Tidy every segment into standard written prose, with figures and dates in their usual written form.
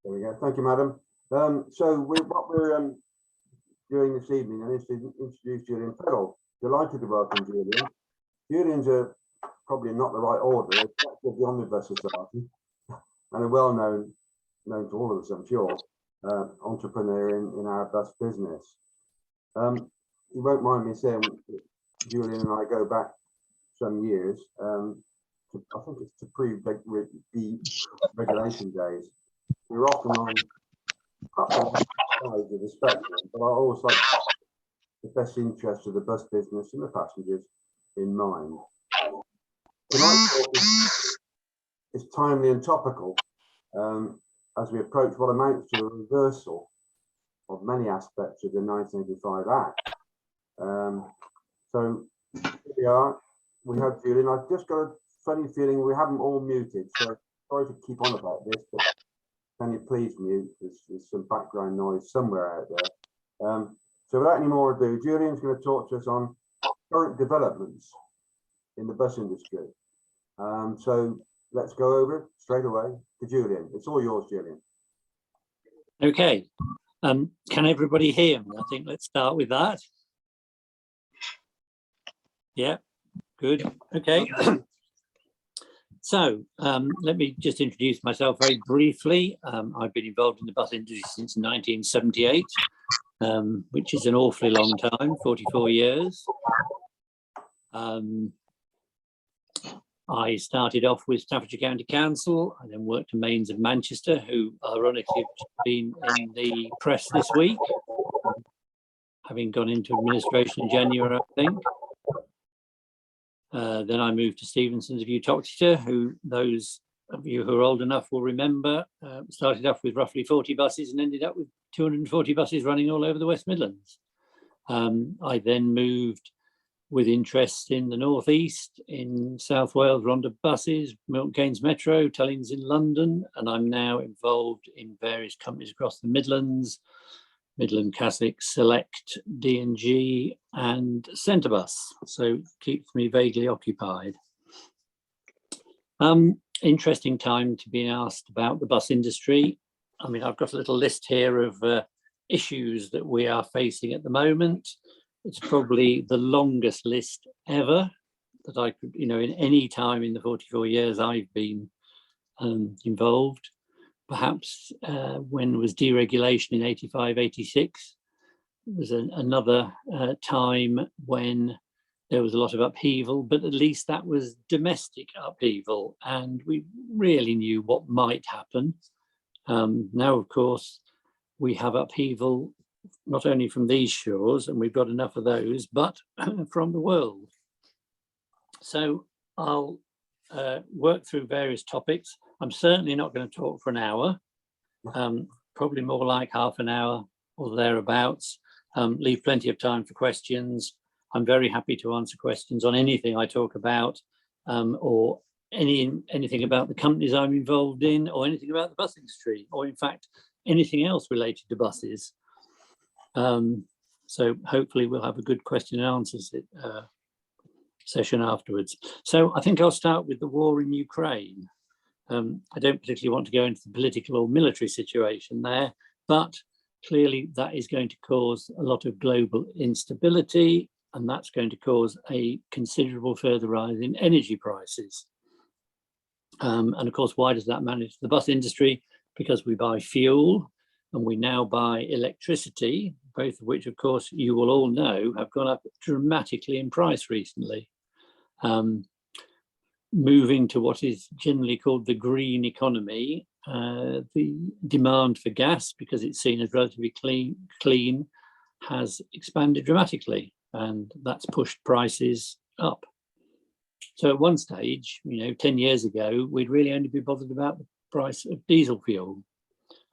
There we go. Thank you, madam. What we're doing this evening is to introduce Julian Peddle. Delighted to welcome Julian. Julian's probably not the right order, except of the Omnibus Society, and a well-known, known to all of us, I'm sure, entrepreneur in our bus business. You won't mind me saying Julian and I go back some years. I think it's to pre-regulation days. We were often on sides of the spectrum, but I always like the best interest of the bus business and the passengers in mind. Tonight's talk is timely and topical as we approach what amounts to a reversal of many aspects of the 1985 Act. So here we are. We have Julian. I've just got a funny feeling we haven't all muted, so sorry to keep on about this, but can you please mute? There's some background noise somewhere out there. So without any more ado, Julian's going to talk to us on current developments in the bus industry. So let's go over it straight away to Julian. It's all yours, Julian. Okay. Can everybody hear me? I think let's start with that. Yeah, good. Okay. So let me just introduce myself very briefly. I've been involved in the bus industry since 1978, which is an awfully long time, 44 years. I started off with Staffordshire County Council. I then worked at Mains of Manchester, who ironically have been in the press this week, having gone into administration in January, I think. Then I moved to Stephenson's of Uttoxeter, who those of you who are old enough will remember, started off with roughly 40 buses and ended up with 240 buses running all over the West Midlands. I then moved with interest in the North East, in South Wales, Rhondda Buses, Milton Keynes Metro, Tullings in London, and I'm now involved in various companies across the Midlands, Midland Catholic, Select, D&G, and Centrebus. So keeps me vaguely occupied. Interesting time to be asked about the bus industry. I mean, I've got a little list here of issues that we are facing at the moment. It's probably the longest list ever that I could, in any time in the 44 years I've been involved. Perhaps when there was deregulation in 85, 86, it was another time when there was a lot of upheaval, but at least that was domestic upheaval and we really knew what might happen. Now, of course, we have upheaval not only from these shores, and we've got enough of those, but from the world. So I'll work through various topics. I'm certainly not going to talk for an hour, probably more like half an hour or thereabouts. Leave plenty of time for questions. I'm very happy to answer questions on anything I talk about, or anything about the companies I'm involved in, or anything about the bus industry, or in fact, anything else related to buses. So hopefully we'll have a good question and answers session afterwards. So I think I'll start with the war in Ukraine. I don't particularly want to go into the political or military situation there, but clearly that is going to cause a lot of global instability, and that's going to cause a considerable further rise in energy prices. And of course, why does that manage the bus industry? Because we buy fuel and we now buy electricity, both of which, of course, you will all know have gone up dramatically in price recently. Moving to what is generally called the green economy, the demand for gas, because it's seen as relatively clean, has expanded dramatically, and that's pushed prices up. So at one stage, 10 years ago, we'd really only be bothered about the price of diesel fuel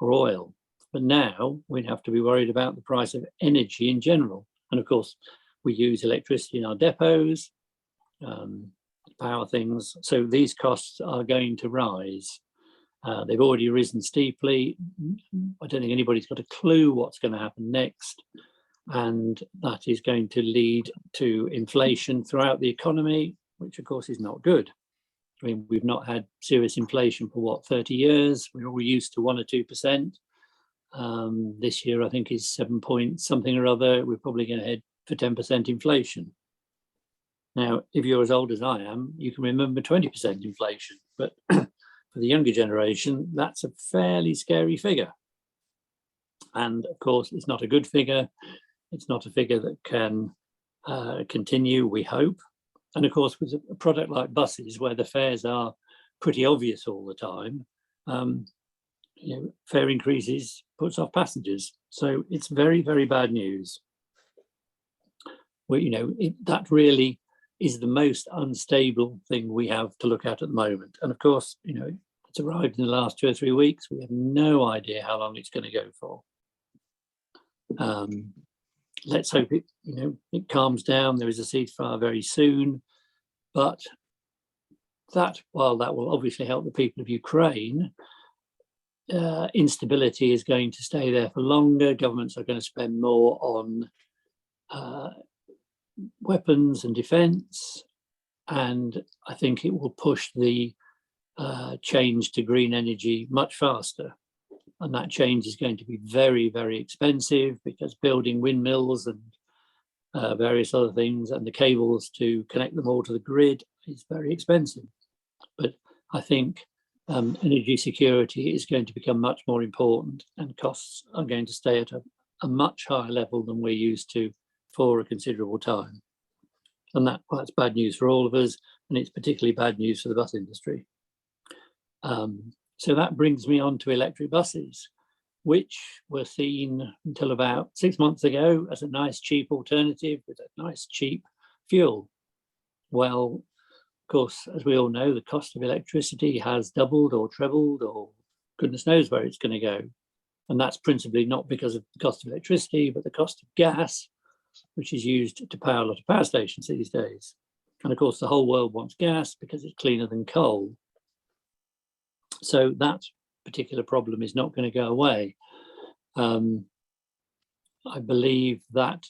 or oil. But now we'd have to be worried about the price of energy in general. And of course, we use electricity in our depots, power things. So these costs are going to rise. They've already risen steeply. I don't think anybody's got a clue what's going to happen next. And that is going to lead to inflation throughout the economy, which of course is not good. I mean, we've not had serious inflation for what, 30 years? We're all used to 1 or 2%. This year, I think, is 7 point something or other. We're probably going to head for 10% inflation. Now, if you're as old as I am, you can remember 20% inflation. But for the younger generation, that's a fairly scary figure. And of course, it's not a good figure. It's not a figure that can continue, we hope. And of course, with a product like buses, where the fares are pretty obvious all the time, fare increases puts off passengers. So it's very, very bad news. Well, that really is the most unstable thing we have to look at the moment. And of course, it's arrived in the last 2 or 3 weeks. We have no idea how long it's going to go for. Let's hope it calms down. There is a ceasefire very soon, but while that will obviously help the people of Ukraine, instability is going to stay there for longer. Governments are going to spend more on weapons and defence, and I think it will push the change to green energy much faster. And that change is going to be very, very expensive, because building windmills and various other things and the cables to connect them all to the grid is very expensive. But I think energy security is going to become much more important, and costs are going to stay at a much higher level than we're used to for a considerable time. And that's bad news for all of us, and it's particularly bad news for the bus industry. So that brings me on to electric buses, which were seen until about 6 months ago as a nice cheap alternative with a nice cheap fuel. Well, of course, as we all know, the cost of electricity has doubled or trebled, or goodness knows where it's going to go. And that's principally not because of the cost of electricity, but the cost of gas, which is used to power a lot of power stations these days. And of course, the whole world wants gas because it's cleaner than coal. So that particular problem is not going to go away. I believe that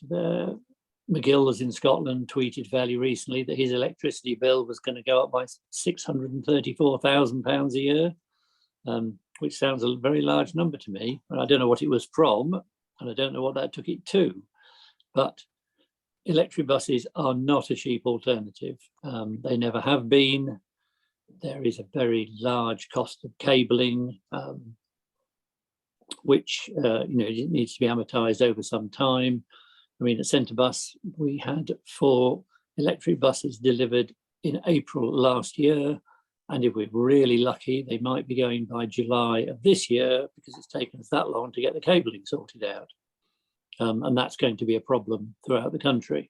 McGill was in Scotland tweeted fairly recently that his electricity bill was going to go up by £634,000 a year, which sounds a very large number to me. And I don't know what it was from, and I don't know what that took it to. But electric buses are not a cheap alternative. They never have been. There is a very large cost of cabling, which it needs to be amortized over some time. I mean, at Centre Bus, we had 4 electric buses delivered in April last year. And if we're really lucky, they might be going by July of this year, because it's taken us that long to get the cabling sorted out. And that's going to be a problem throughout the country.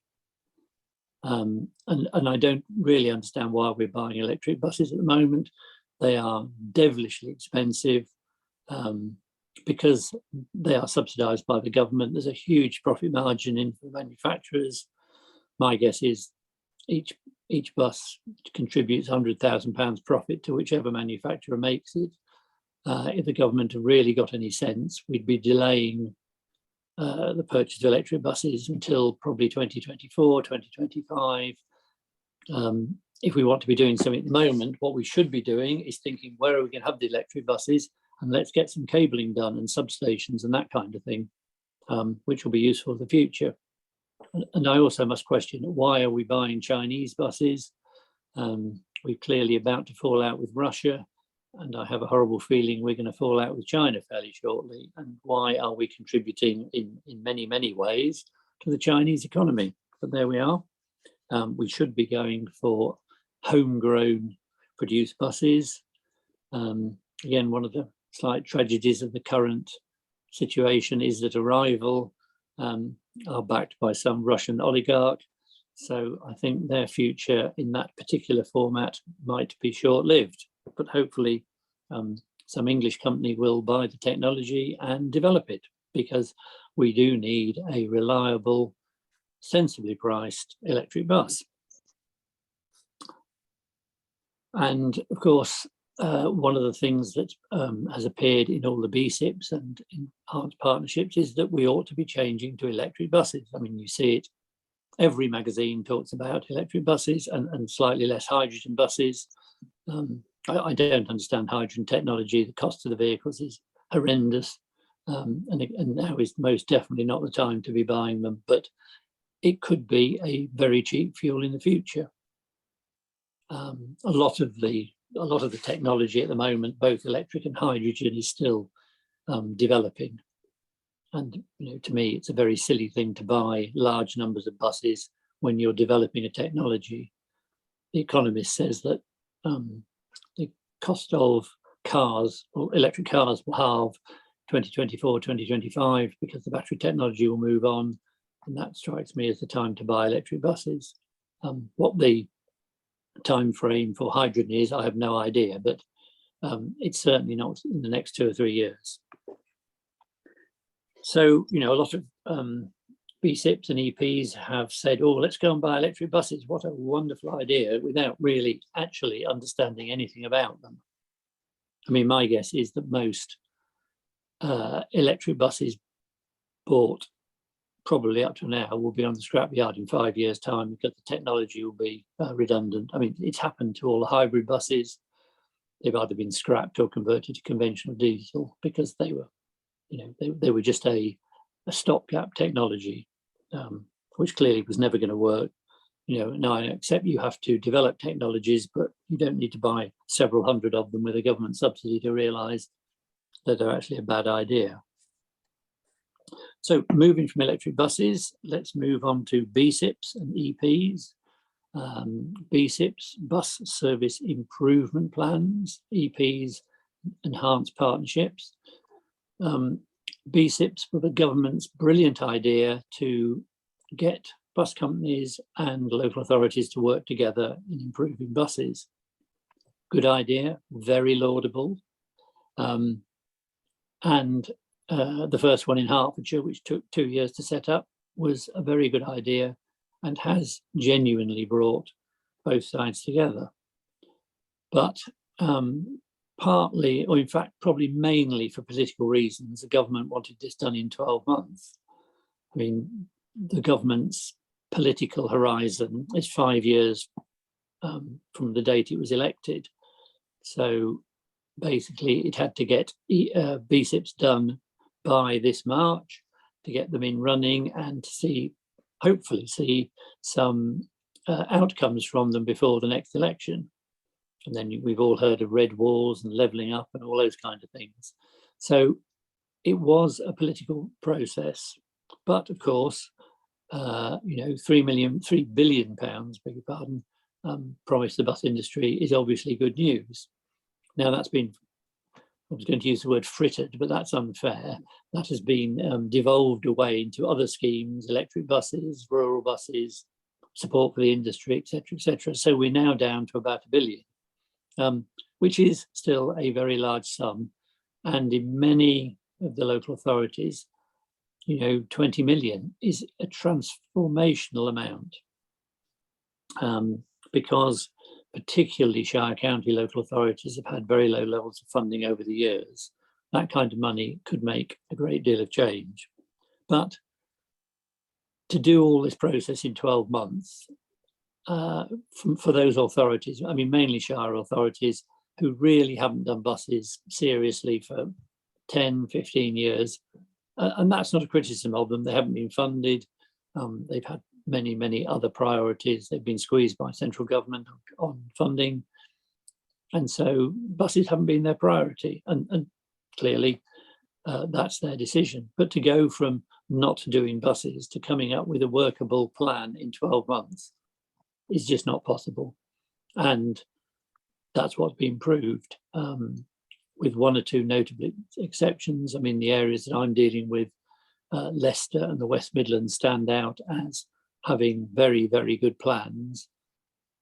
And I don't really understand why we're buying electric buses at the moment. They are devilishly expensive because they are subsidised by the government. There's a huge profit margin in for manufacturers. My guess is each bus contributes £100,000 profit to whichever manufacturer makes it. If the government had really got any sense, we'd be delaying the purchase of electric buses until probably 2024, 2025. If we want to be doing something at the moment, what we should be doing is thinking, where are we going to have the electric buses? And let's get some cabling done and substations and that kind of thing, which will be useful in the future. And I also must question, why are we buying Chinese buses? We're clearly about to fall out with Russia. And I have a horrible feeling we're going to fall out with China fairly shortly. And why are we contributing in many, many ways to the Chinese economy? But there we are. We should be going for homegrown produced buses. Again, one of the slight tragedies of the current situation is that Arrival are backed by some Russian oligarch. So I think their future in that particular format might be short-lived. But hopefully some English company will buy the technology and develop it, because we do need a reliable, sensibly priced electric bus. And of course, one of the things that has appeared in all the BSIPs and enhanced partnerships is that we ought to be changing to electric buses. I mean, you see it, every magazine talks about electric buses and slightly less hydrogen buses. I don't understand hydrogen technology. The cost of the vehicles is horrendous, and now is most definitely not the time to be buying them. But it could be a very cheap fuel in the future. A lot of the technology at the moment, both electric and hydrogen, is still developing. And to me, it's a very silly thing to buy large numbers of buses when you're developing a technology. The Economist says that the cost of cars, or electric cars, will halve 2024, 2025, because the battery technology will move on. And that strikes me as the time to buy electric buses. What the time frame for hydrogen is, I have no idea, but it's certainly not in the next 2 or 3 years. So, a lot of BSIPs and EPs have said, oh, let's go and buy electric buses. What a wonderful idea, without really actually understanding anything about them. I mean, my guess is that most electric buses bought probably up to now will be on the scrapyard in 5 years' time, because the technology will be redundant. I mean, it's happened to all the hybrid buses. They've either been scrapped or converted to conventional diesel, because they were, they were just a stopgap technology, which clearly was never going to work. Now I accept you have to develop technologies, but you don't need to buy several hundred of them with a government subsidy to realise that they're actually a bad idea. So moving from electric buses, let's move on to BSIPs and EPs. BSIPs, bus service improvement plans, EPs, enhanced partnerships. BSIPs were the government's brilliant idea to get bus companies and local authorities to work together in improving buses. Good idea, very laudable. And the first one in Hertfordshire, which took 2 years to set up, was a very good idea and has genuinely brought both sides together. But partly, or in fact, probably mainly for political reasons, the government wanted this done in 12 months. I mean, the government's political horizon is 5 years from the date it was elected. So basically, it had to get BSIPs done by this March to get them in running and to hopefully see some outcomes from them before the next election. And then we've all heard of red walls and levelling up and all those kind of things. So it was a political process. But of course, £3 billion, beg your pardon, promised the bus industry is obviously good news. Now that's been, I was going to use the word frittered, but that's unfair. That has been devolved away into other schemes, electric buses, rural buses, support for the industry, etc., etc. So we're now down to about £1 billion, which is still a very large sum. And in many of the local authorities, 20 million is a transformational amount, because particularly Shire County local authorities have had very low levels of funding over the years. That kind of money could make a great deal of change. But to do all this process in 12 months, for those authorities, I mean, mainly Shire authorities who really haven't done buses seriously for 10, 15 years, and that's not a criticism of them. They haven't been funded. They've had many, many other priorities. They've been squeezed by central government on funding. And so buses haven't been their priority. And clearly that's their decision. But to go from not doing buses to coming up with a workable plan in 12 months is just not possible. And that's what's been proved, with one or two notable exceptions. I mean, the areas that I'm dealing with, Leicester and the West Midlands, stand out as having very, very good plans.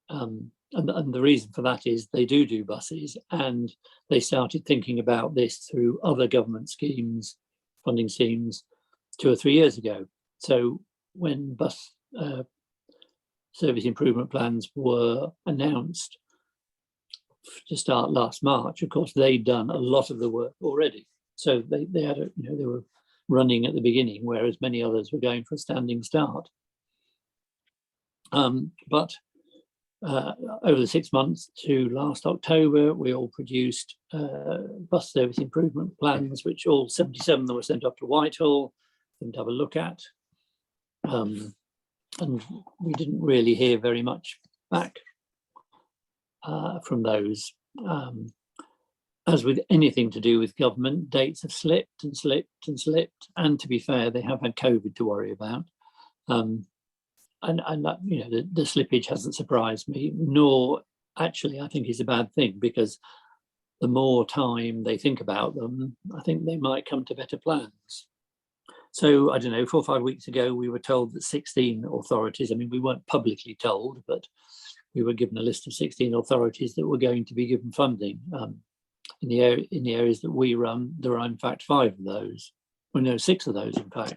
And the reason for that is they do buses, and they started thinking about this through other government schemes, funding schemes, 2 or 3 years ago. So when bus service improvement plans were announced to start last March, of course, they'd done a lot of the work already. So they had they were running at the beginning, whereas many others were going for a standing start. But over the 6 months to last October, we all produced bus service improvement plans, which all 77 that were sent up to Whitehall for them to have a look at. And we didn't really hear very much back from those. As with anything to do with government, dates have slipped and slipped and slipped. And to be fair, they have had COVID to worry about. And that, you know, the slippage hasn't surprised me, nor actually I think is a bad thing, because the more time they think about them, I think they might come to better plans. So I don't know, 4 or 5 weeks ago, we were told that 16 authorities, I mean, we weren't publicly told, but we were given a list of 16 authorities that were going to be given funding. In the areas that we run, there are in fact 5 of those. Well, no, 6 of those, in fact.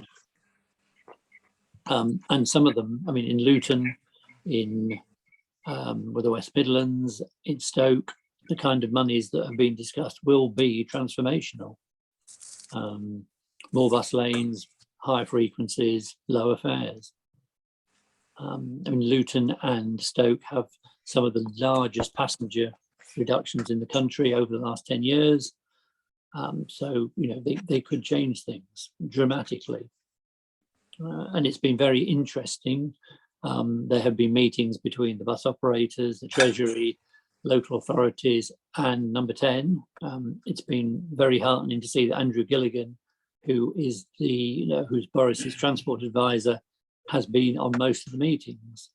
And some of them, I mean, in Luton, in the West Midlands, in Stoke, the kind of monies that have been discussed will be transformational. More bus lanes, higher frequencies, lower fares. I mean, Luton and Stoke have some of the largest passenger reductions in the country over the last 10 years. So, you know, they could change things dramatically. And it's been very interesting. There have been meetings between the bus operators, the Treasury, local authorities, and Number 10. It's been very heartening to see that Andrew Gilligan, who is who's Boris's transport advisor, has been on most of the meetings.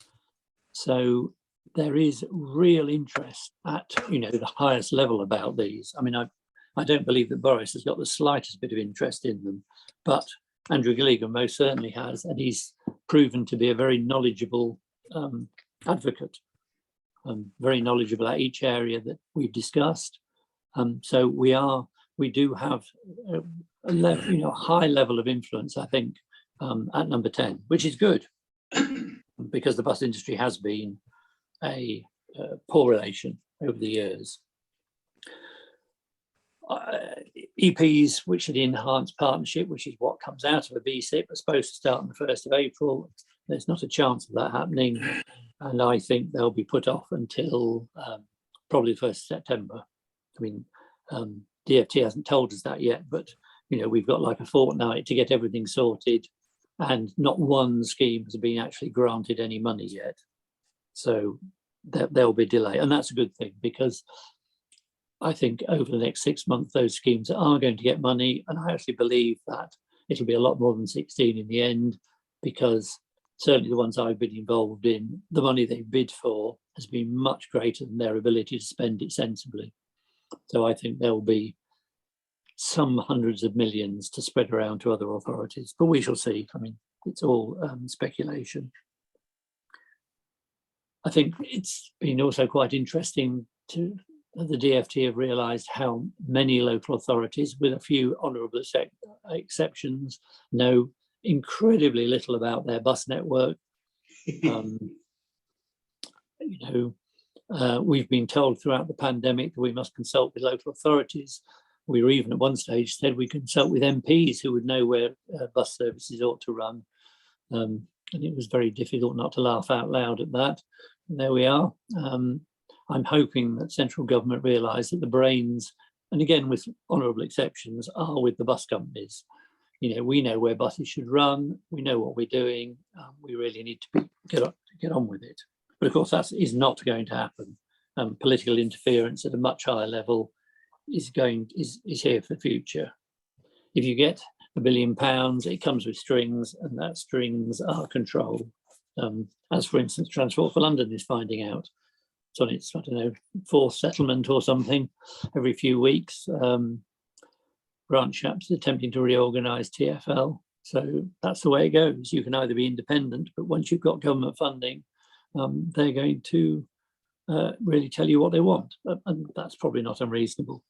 So there is real interest at, you know, the highest level about these. I mean, I don't believe that Boris has got the slightest bit of interest in them, but Andrew Gilligan most certainly has, and he's proven to be a very knowledgeable advocate, very knowledgeable at each area that we've discussed. So we do have a high level of influence, I think, at Number 10, which is good, because the bus industry has been a poor relation over the years. EPs, which are the enhanced partnership, which is what comes out of a BSIP, are supposed to start on the 1st of April. There's not a chance of that happening. And I think they'll be put off until probably the 1st of September. I mean, DFT hasn't told us that yet, but, you know, we've got like a fortnight to get everything sorted, and not one scheme has been actually granted any money yet. So there'll be delay, and that's a good thing, because I think over the next 6 months, those schemes are going to get money. And I actually believe that it'll be a lot more than 16 in the end, because certainly the ones I've been involved in, the money they bid for has been much greater than their ability to spend it sensibly. So I think there'll be some hundreds of millions to spread around to other authorities, but we shall see. I mean, it's all speculation. I think it's been also quite interesting to the DFT have realised how many local authorities, with a few honourable exceptions, know incredibly little about their bus network. We've been told throughout the pandemic that we must consult with local authorities. We were even at one stage said we consult with MPs who would know where bus services ought to run. And it was very difficult not to laugh out loud at that. And there we are. I'm hoping that central government realise that the brains, and again with honourable exceptions, are with the bus companies. You know, we know where buses should run. We know what we're doing. We really need to get on with it. But of course, that is not going to happen. Political interference at a much higher level is here for the future. If you get £1 billion, it comes with strings, and that strings are controlled. As for instance, Transport for London is finding out. It's on its, I don't know, 4th settlement or something every few weeks. Grant Shapps is attempting to reorganise TfL. So that's the way it goes. You can either be independent, but once you've got government funding, they're going to really tell you what they want. And that's probably not unreasonable.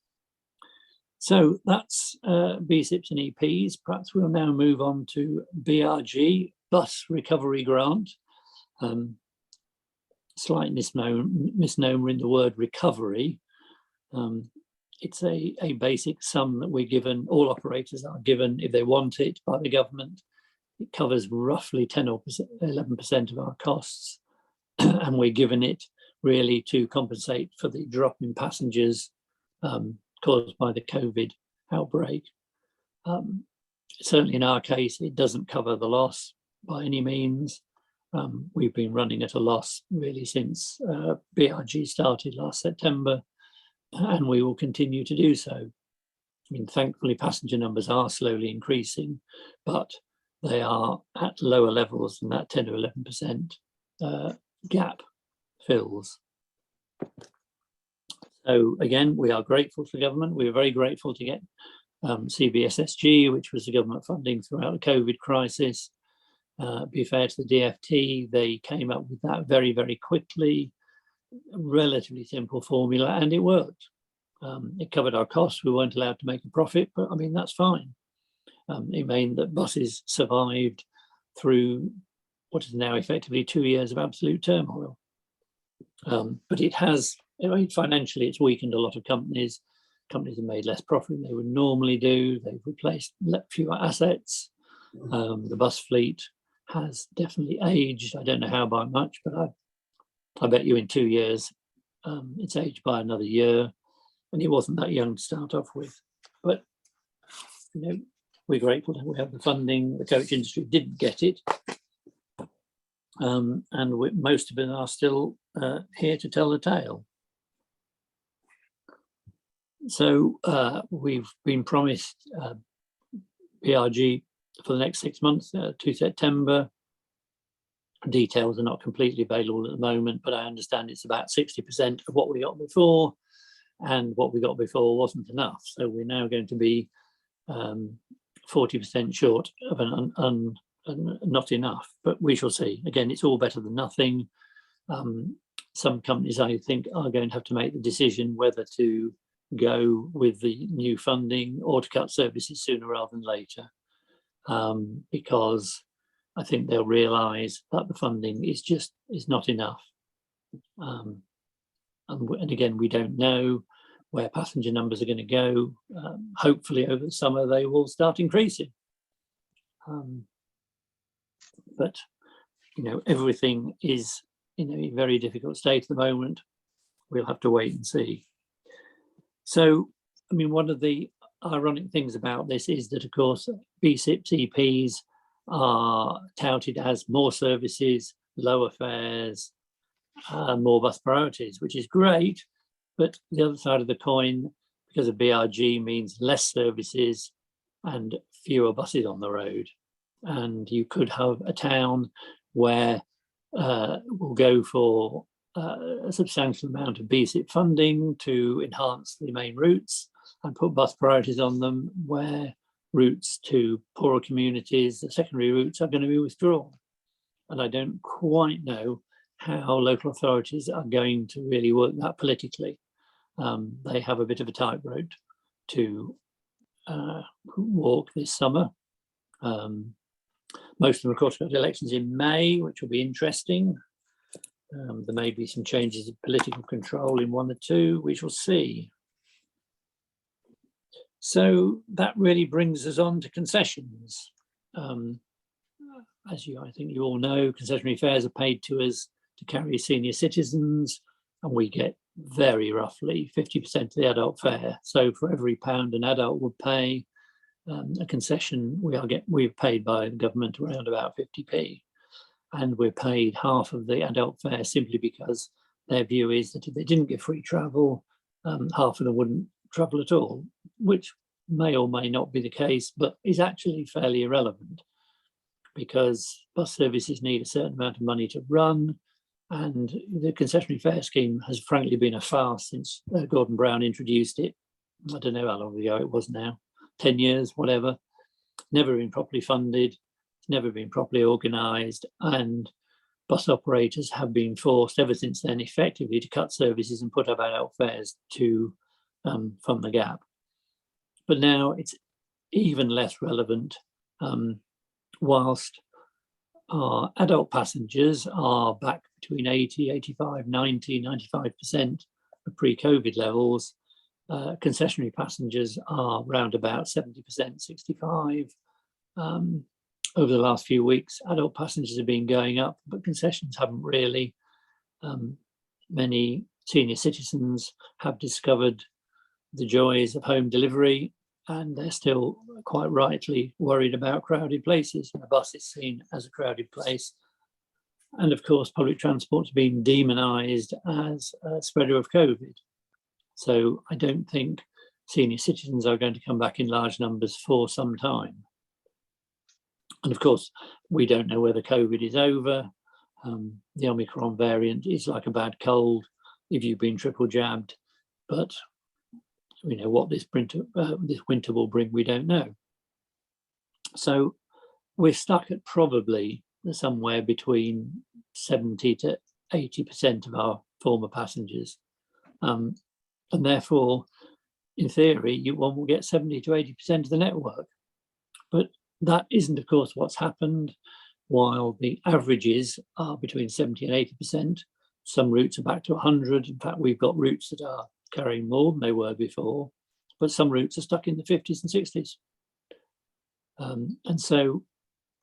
So that's BSIPs and EPs. Perhaps we'll now move on to BRG, Bus Recovery Grant. Slight misnomer in the word recovery. It's a basic sum that we're given, all operators are given if they want it by the government. It covers roughly 10 or 11% of our costs, and we're given it really to compensate for the drop in passengers caused by the COVID outbreak. Certainly in our case, it doesn't cover the loss by any means. We've been running at a loss really since BRG started last September, and we will continue to do so. I mean, thankfully, passenger numbers are slowly increasing, but they are at lower levels than that 10 or 11% gap fills. So again, we are grateful to the government. We are very grateful to get CBSSG, which was the government funding throughout the COVID crisis. Be fair to the DfT, they came up with that very, very quickly, a relatively simple formula, and it worked. It covered our costs. We weren't allowed to make a profit, but I mean, that's fine. It meant that buses survived through what is now effectively 2 years of absolute turmoil. But it has, I mean, financially, it's weakened a lot of companies. Companies have made less profit than they would normally do. They've replaced fewer assets. The bus fleet has definitely aged. I don't know how by much, but I bet you in 2 years, it's aged by another year. And it wasn't that young to start off with. But, you know, we're grateful that we have the funding. The coach industry didn't get it. And most of them are still here to tell the tale. So we've been promised PRG for the next 6 months to September. Details are not completely available at the moment, but I understand it's about 60% of what we got before, and what we got before wasn't enough. So we're now going to be 40% short of an not enough, but we shall see. Again, it's all better than nothing. Some companies, I think, are going to have to make the decision whether to go with the new funding or to cut services sooner rather than later, because I think they'll realise that the funding is not enough. And again, we don't know where passenger numbers are going to go. Hopefully over the summer they will start increasing. But, you know, everything is in a very difficult state at the moment. We'll have to wait and see. So, I mean, one of the ironic things about this is that, of course, BSIP's EPs are touted as more services, lower fares, more bus priorities, which is great. But the other side of the coin, because of BRG, means less services and fewer buses on the road. And you could have a town where we'll go for a substantial amount of BSIP funding to enhance the main routes and put bus priorities on them, where routes to poorer communities, the secondary routes, are going to be withdrawn. And I don't quite know how local authorities are going to really work that politically. They have a bit of a tightrope to walk this summer. Most of them, of course, got elections in May, which will be interesting. There may be some changes in political control in one or two. We shall see. So that really brings us on to concessions. As I think you all know, concessionary fares are paid to us to carry senior citizens, and we get very roughly 50% of the adult fare. So for every £1 an adult would pay, a concession, we're paid by the government around about 50p, and we're paid half of the adult fare simply because their view is that if they didn't get free travel, half of them wouldn't travel at all, which may or may not be the case, but is actually fairly irrelevant, because bus services need a certain amount of money to run, and the concessionary fare scheme has frankly been a farce since Gordon Brown introduced it. I don't know how long ago it was now, 10 years, whatever. Never been properly funded, it's never been properly organised, and bus operators have been forced ever since then effectively to cut services and put up adult fares to fund the gap. But now it's even less relevant, whilst our adult passengers are back between 80, 85, 90, 95% of pre-COVID levels. Concessionary passengers are round about 70%, 65. Over the last few weeks, adult passengers have been going up, but concessions haven't really. many senior citizens have discovered the joys of home delivery, and they're still quite rightly worried about crowded places. The bus is seen as a crowded place. And of course, public transport's been demonised as a spreader of COVID. So I don't think senior citizens are going to come back in large numbers for some time. And of course, we don't know whether COVID is over. The Omicron variant is like a bad cold if you've been triple jabbed, but you know what this winter will bring, we don't know. So we're stuck at probably somewhere between 70 to 80% of our former passengers. And therefore, in theory, one will get 70 to 80% of the network. But that isn't, of course, what's happened. While the averages are between 70 and 80%, some routes are back to 100. In fact, we've got routes that are carrying more than they were before, but some routes are stuck in the 50s and 60s. And so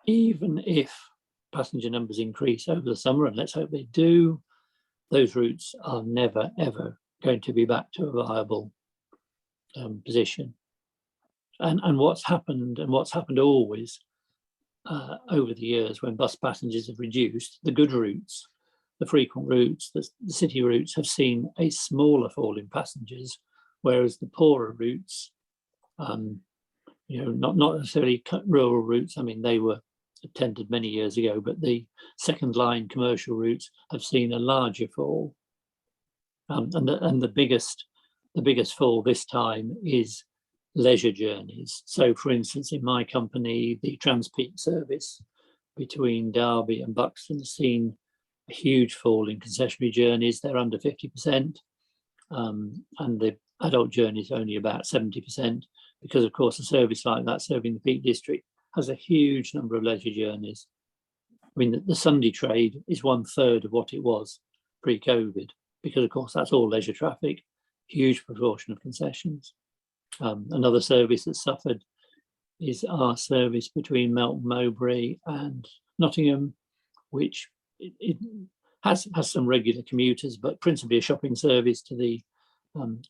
even if passenger numbers increase over the summer, and let's hope they do, those routes are never, ever going to be back to a viable position. And what's happened, and what's happened always over the years when bus passengers have reduced, the good routes, the frequent routes, the city routes have seen a smaller fall in passengers, whereas the poorer routes, not necessarily rural routes, I mean, they were attended many years ago, but the second line commercial routes have seen a larger fall. And the biggest fall this time is leisure journeys. So for instance, in my company, the Transpeak service between Derby and Buxton has seen a huge fall in concessionary journeys. They're under 50%, and the adult journeys only about 70%, because of course a service like that serving the Peak District has a huge number of leisure journeys. I mean, the Sunday trade is 1/3 of what it was pre-COVID, because of course that's all leisure traffic, huge proportion of concessions. Another service that suffered is our service between Melton Mowbray and Nottingham, which it has some regular commuters, but principally a shopping service to the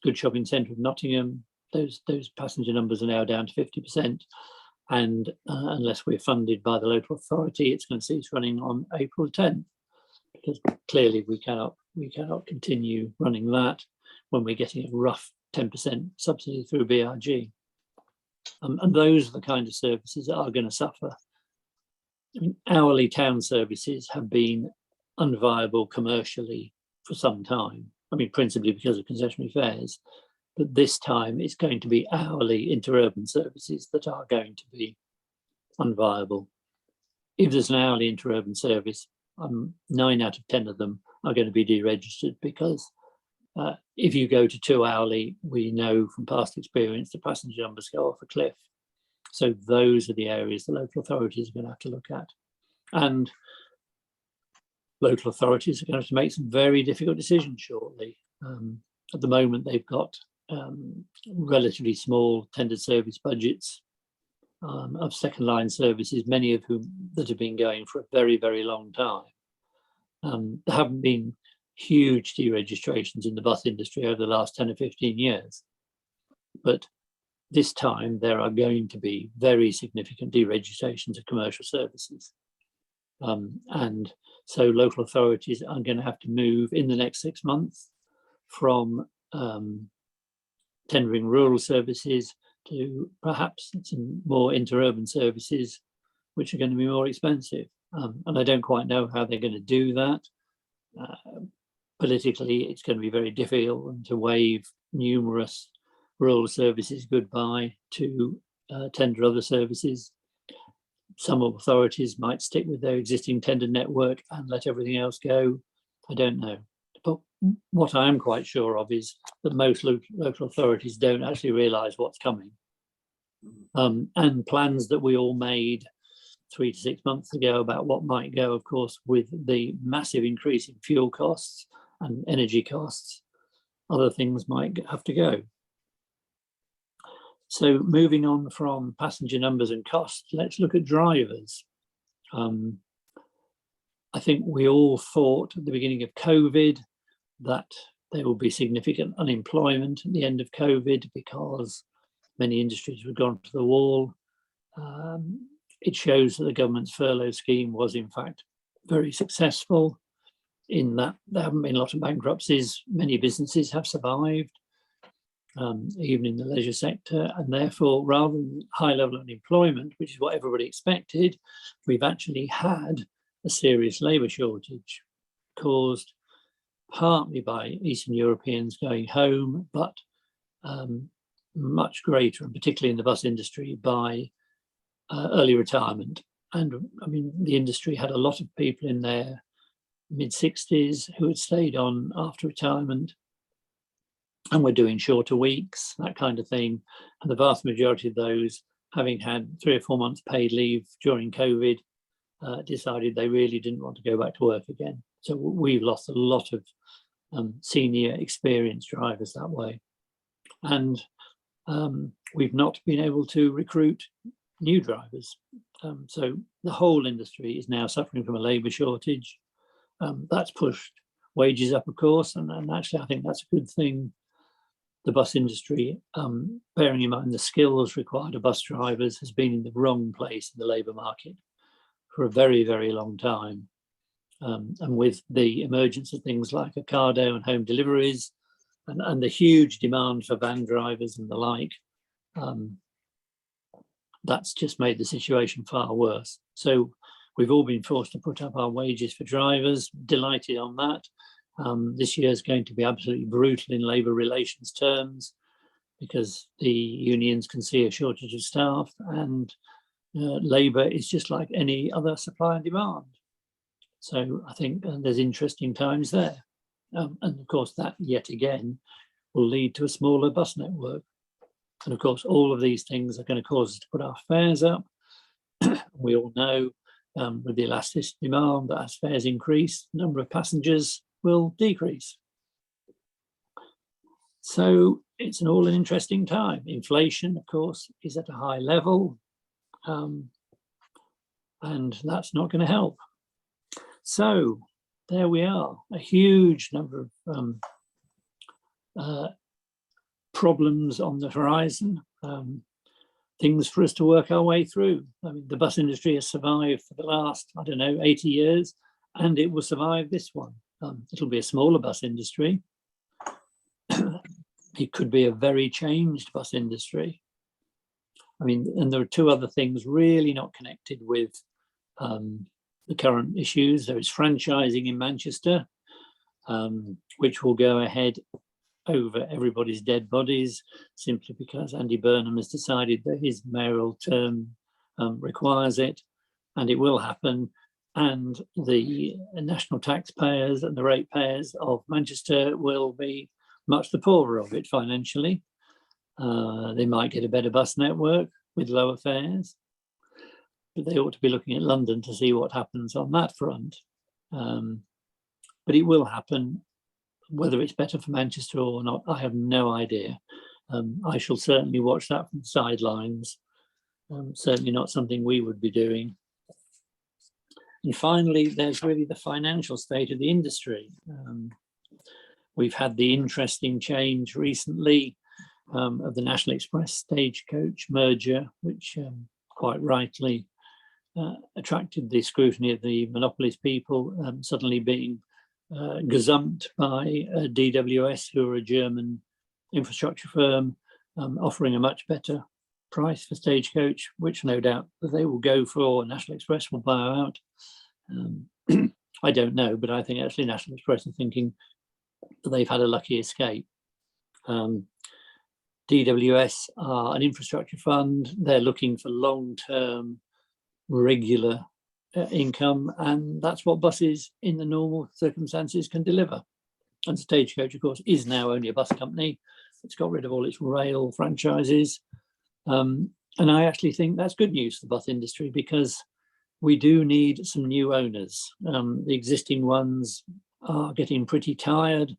good shopping centre of Nottingham. Those passenger numbers are now down to 50%, and unless we're funded by the local authority, it's going to cease running on April 10th, because clearly we cannot continue running that when we're getting a rough 10% subsidy through BRG. And those are the kind of services that are going to suffer. I mean, hourly town services have been unviable commercially for some time. I mean, principally because of concessionary fares, but this time it's going to be hourly interurban services that are going to be unviable. If there's an hourly interurban service, 9 out of 10 of them are going to be deregistered, because if you go to 2 hourly, we know from past experience the passenger numbers go off a cliff. So those are the areas the local authorities are going to have to look at. And local authorities are going to have to make some very difficult decisions shortly. At the moment, they've got relatively small tendered service budgets of second line services, many of whom that have been going for a very, very long time. There haven't been huge deregistrations in the bus industry over the last 10 or 15 years. But this time there are going to be very significant deregistrations of commercial services. And so local authorities are going to have to move in the next 6 months from tendering rural services to perhaps some more interurban services, which are going to be more expensive. And I don't quite know how they're going to do that. Politically, it's going to be very difficult to wave numerous rural services goodbye to tender other services. Some authorities might stick with their existing tender network and let everything else go. I don't know. But what I am quite sure of is that most local authorities don't actually realise what's coming. And plans that we all made 3 to 6 months ago about what might go, of course, with the massive increase in fuel costs and energy costs, other things might have to go. So moving on from passenger numbers and costs, let's look at drivers. I think we all thought at the beginning of COVID that there will be significant unemployment at the end of COVID because many industries have gone to the wall. It shows that the government's furlough scheme was in fact very successful in that there haven't been a lot of bankruptcies. Many businesses have survived, even in the leisure sector, and therefore rather than high level unemployment, which is what everybody expected, we've actually had a serious labour shortage caused partly by Eastern Europeans going home, but much greater, and particularly in the bus industry, by early retirement. And I mean, the industry had a lot of people in their mid-60s who had stayed on after retirement and were doing shorter weeks, that kind of thing. And the vast majority of those, having had 3 or 4 months paid leave during COVID, decided they really didn't want to go back to work again. So we've lost a lot of senior experienced drivers that way. And we've not been able to recruit new drivers. So the whole industry is now suffering from a labour shortage. That's pushed wages up, of course, and actually I think that's a good thing. The bus industry, bearing in mind the skills required of bus drivers, has been in the wrong place in the labour market for a very, very long time. And with the emergence of things like Ocado and home deliveries and the huge demand for van drivers and the like, that's just made the situation far worse. So we've all been forced to put up our wages for drivers, delighted on that. This year is going to be absolutely brutal in labour relations terms because the unions can see a shortage of staff, and labour is just like any other supply and demand. So I think there's interesting times there. And of course that yet again will lead to a smaller bus network. And of course all of these things are going to cause us to put our fares up. We all know with the elasticity demand that as fares increase, the number of passengers will decrease. So it's an interesting time. Inflation, of course, is at a high level, and that's not going to help. So there we are, a huge number of problems on the horizon, things for us to work our way through. I mean, the bus industry has survived for the last, 80 years, and it will survive this one. It'll be a smaller bus industry. It could be a very changed bus industry. I mean, and there are 2 other things really not connected with the current issues. There is franchising in Manchester, which will go ahead over everybody's dead bodies simply because Andy Burnham has decided that his mayoral term requires it, and it will happen. And the national taxpayers and the ratepayers of Manchester will be much the poorer of it financially. They might get a better bus network with lower fares, but they ought to be looking at London to see what happens on that front. But it will happen. Whether it's better for Manchester or not, I have no idea. I shall certainly watch that from the sidelines. Certainly not something we would be doing. And finally, there's really the financial state of the industry. We've had the interesting change recently of the National Express Stagecoach merger, which quite rightly attracted the scrutiny of the monopolist people, suddenly being gazumped by DWS, who are a German infrastructure firm, offering a much better price for Stagecoach, which no doubt that they will go for. National Express will buy out. I don't know, but I think actually National Express are thinking that they've had a lucky escape. DWS are an infrastructure fund. They're looking for long-term, regular income, and that's what buses in the normal circumstances can deliver. And Stagecoach, of course, is now only a bus company. It's got rid of all its rail franchises. And I actually think that's good news for the bus industry because we do need some new owners. The existing ones are getting pretty tired,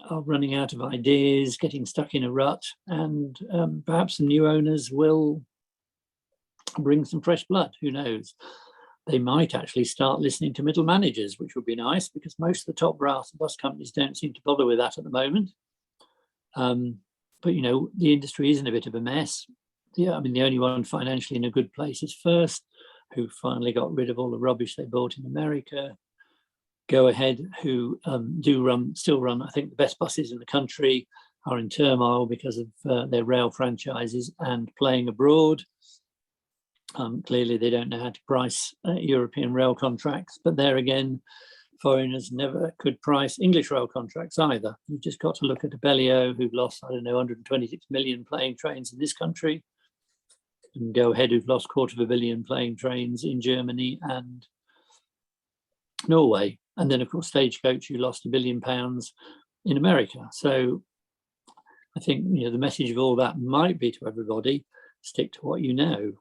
are running out of ideas, getting stuck in a rut, and perhaps some new owners will bring some fresh blood, who knows. they might actually start listening to middle managers, which would be nice, because most of the top brass bus companies don't seem to bother with that at the moment. But, you know, the industry is in a bit of a mess. Yeah, I mean, the only one financially in a good place is First, who finally got rid of all the rubbish they bought in America. Go Ahead, who still run, I think, the best buses in the country, are in turmoil because of their rail franchises and playing abroad. Clearly, they don't know how to price European rail contracts, but there again, foreigners never could price English rail contracts either. You've just got to look at Abellio, who've lost, I don't know, 126 million playing trains in this country, and Go Ahead, who've lost $250 million playing trains in Germany and Norway. And then, of course, Stagecoach, who lost £1 billion in America. So I think, you know, the message of all that might be to everybody, stick to what you know.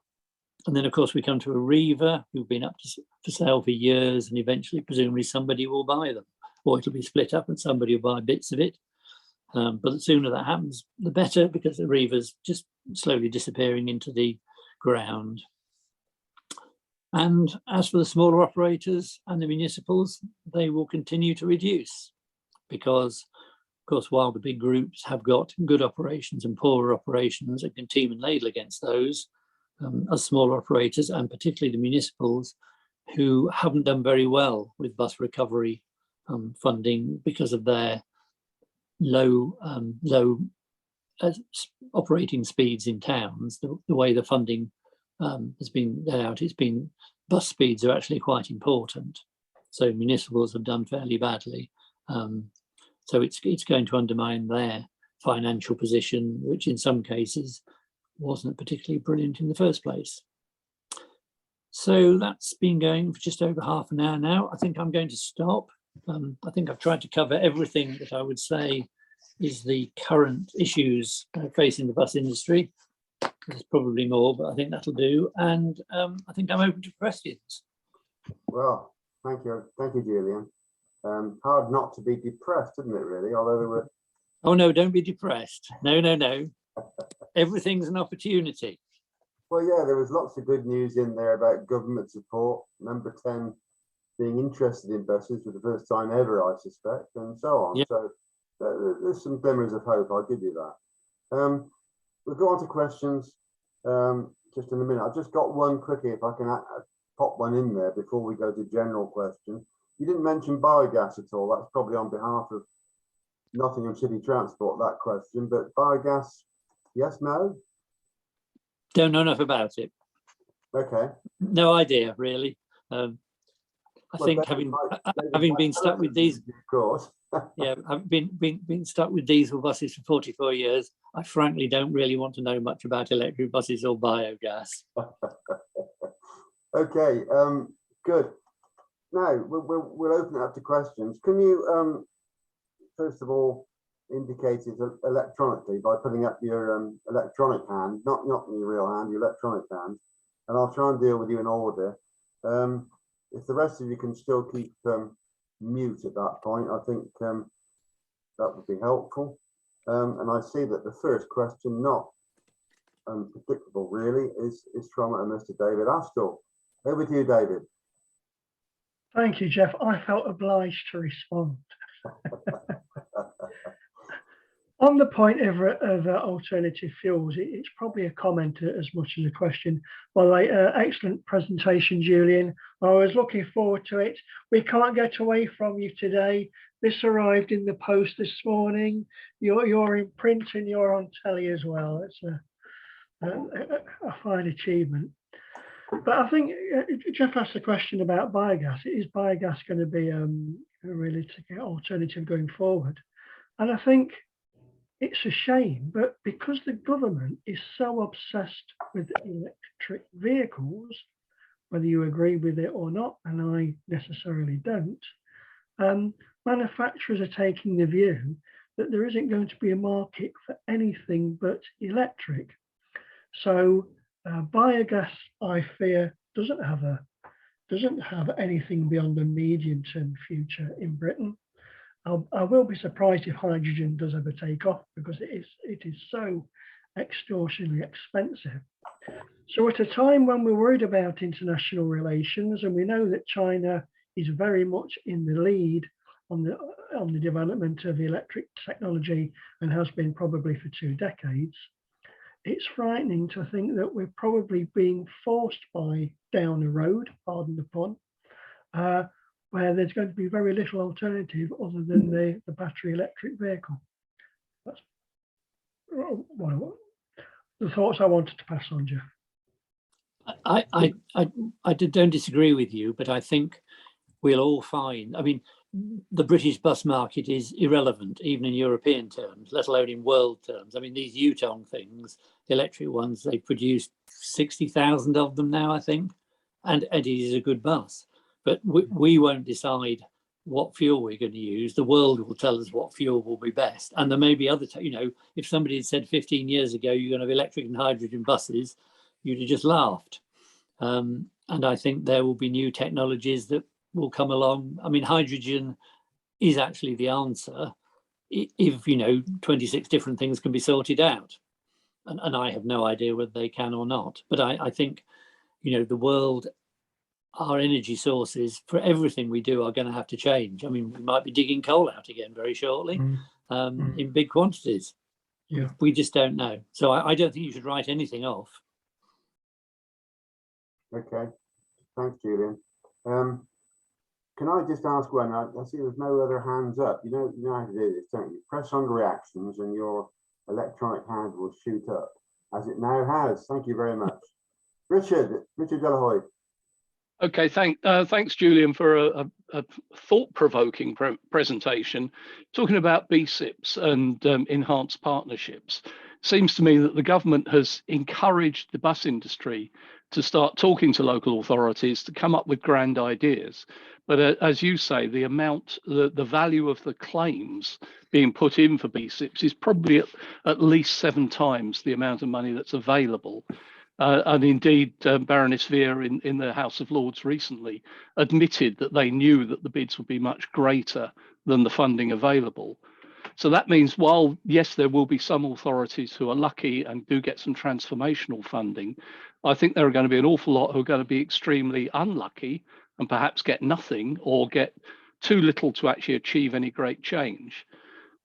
And then, of course, we come to Arriva, who've been up for sale for years, and eventually, presumably, somebody will buy them, or it'll be split up and somebody will buy bits of it. But the sooner that happens, the better, because Arriva's just slowly disappearing into the ground. And as for the smaller operators and the municipals, they will continue to reduce because, of course, while the big groups have got good operations and poorer operations and can team and ladle against those, as smaller operators and particularly the municipals who haven't done very well with bus recovery funding because of their low operating speeds in towns, the way the funding has been laid out, bus speeds are actually quite important. So municipals have done fairly badly. So it's going to undermine their financial position, which in some cases wasn't particularly brilliant in the first place. So that's been going for just over half an hour now. I think I'm going to stop. I think I've tried to cover everything that I would say is the current issues facing the bus industry. There's probably more, but I think that'll do. And I think I'm open to questions. Well, thank you, Julian. Hard not to be depressed, isn't it, really? Although there were... Oh, no, don't be depressed. No. Everything's an opportunity. Well, yeah, there was lots of good news in there about government support. Number 10 being interested in buses for the first time ever, I suspect, and so on. Yep. So there's some glimmers of hope, I'll give you that. We'll go on to questions just in a minute. I've just got one quickly, if I can pop one in there before we go to general questions. You didn't mention biogas at all. That's probably on behalf of Nottingham City Transport, that question, but biogas, yes, no? Don't know enough about it. Okay. No idea, really. I think having been stuck with these, of course. yeah, I've been stuck with diesel buses for 44 years. I frankly don't really want to know much about electric buses or biogas. Okay, good. Now we'll open it up to questions. Can you first of all indicate it electronically by putting up your electronic hand, not your real hand, your electronic hand, and I'll try and deal with you in order. If the rest of you can still keep mute at that point, I think that would be helpful. And I see that the first question, not unpredictable really, is from Mr. David Astle. Over to you, David. Thank you, Jeff. I felt obliged to respond. On the point of alternative fuels, it's probably a comment as much as a question. Well, excellent presentation, Julian. I was looking forward to it. We can't get away from you today. This arrived in the post this morning. You're in print and you're on telly as well. It's a fine achievement. But I think Jeff asked a question about biogas. Is biogas going to be a realistic alternative going forward? And I think it's a shame, but because the government is so obsessed with electric vehicles, whether you agree with it or not, and I necessarily don't, manufacturers are taking the view that there isn't going to be a market for anything but electric. So biogas, I fear, doesn't have anything beyond a medium-term future in Britain. I will be surprised if hydrogen does ever take off because it is so extortionately expensive. So at a time when we're worried about international relations, and we know that China is very much in the lead on the development of electric technology and has been probably for 2 decades, it's frightening to think that we're probably being forced down a road, pardon the pun, where there's going to be very little alternative other than the battery electric vehicle. That's the thoughts I wanted to pass on, Jeff. I don't disagree with you, but I think we'll all find, I mean, the British bus market is irrelevant, even in European terms, let alone in world terms. I mean, these Yutong things, the electric ones, they produced 60,000 of them now, I think, and it is a good bus. But we won't decide what fuel we're going to use. The world will tell us what fuel will be best. And there may be other, if somebody had said 15 years ago, you're going to have electric and hydrogen buses, you'd have just laughed. And I think there will be new technologies that will come along. I mean, hydrogen is actually the answer if 26 different things can be sorted out. And I have no idea whether they can or not. But I think, the world, our energy sources for everything we do are going to have to change. I mean, we might be digging coal out again very shortly in big quantities. Yeah. We just don't know. So I don't think you should write anything off. Okay, thanks, Julian. Can I just ask one? I see there's no other hands up. You know how to do this, don't you? Press on reactions and your electronic hand will shoot up, as it now has. Thank you very much. Richard Delahoy. Okay, thanks, Julian, for a thought-provoking presentation. Talking about BSIPs and enhanced partnerships, seems to me that the government has encouraged the bus industry to start talking to local authorities to come up with grand ideas. But as you say, the value of the claims being put in for BSIPs is probably at least 7 times the amount of money that's available. And indeed, Baroness Veer in the House of Lords recently admitted that they knew that the bids would be much greater than the funding available. So that means while, yes, there will be some authorities who are lucky and do get some transformational funding, I think there are going to be an awful lot who are going to be extremely unlucky and perhaps get nothing or get too little to actually achieve any great change.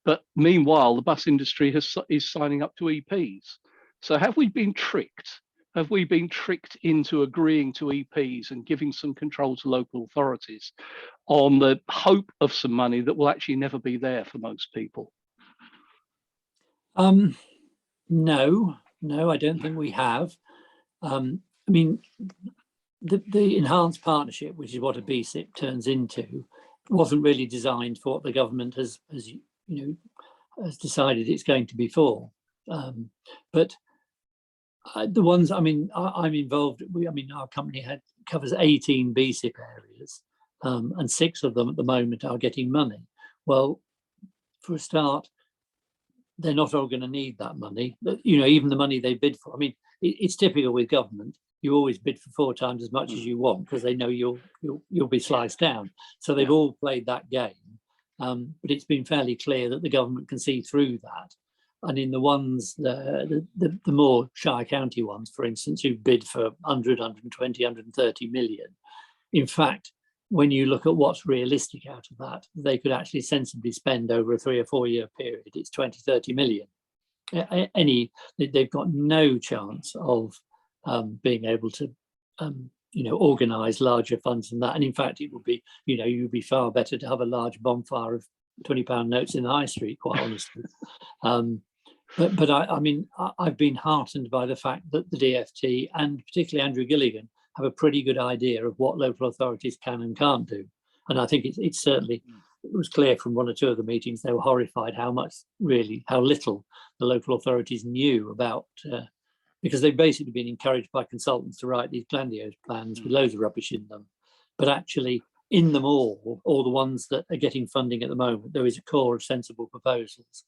But meanwhile, the bus industry is signing up to EPs. So have we been tricked? Have we been tricked into agreeing to EPs and giving some control to local authorities on the hope of some money that will actually never be there for most people? No, I don't think we have. I mean, the enhanced partnership, which is what a BSIP turns into, wasn't really designed for what the government has decided it's going to be for. But the ones, I mean, I'm involved. Our company covers 18 BSIP areas, and 6 of them at the moment are getting money. Well, for a start, they're not all going to need that money. Even the money they bid for. I mean, it's typical with government. You always bid for 4 times as much as you want because they know you'll be sliced down. So they've all played that game. But it's been fairly clear that the government can see through that. And in the ones, the more Shire County ones, for instance, who bid for 100, 120, 130 million, in fact, when you look at what's realistic out of that, they could actually sensibly spend over a 3 or 4 year period. It's 20, 30 million. They've got no chance of being able to, organise larger funds than that. And in fact, it would be, you'd be far better to have a large bonfire of £20 notes in the high street, quite honestly. But I've been heartened by the fact that the DFT and particularly Andrew Gilligan have a pretty good idea of what local authorities can and can't do. And I think it was clear from 1 or 2 of the meetings, they were horrified how little the local authorities knew about, because they've basically been encouraged by consultants to write these grandiose plans with loads of rubbish in them. But actually, in them all the ones that are getting funding at the moment, there is a core of sensible proposals.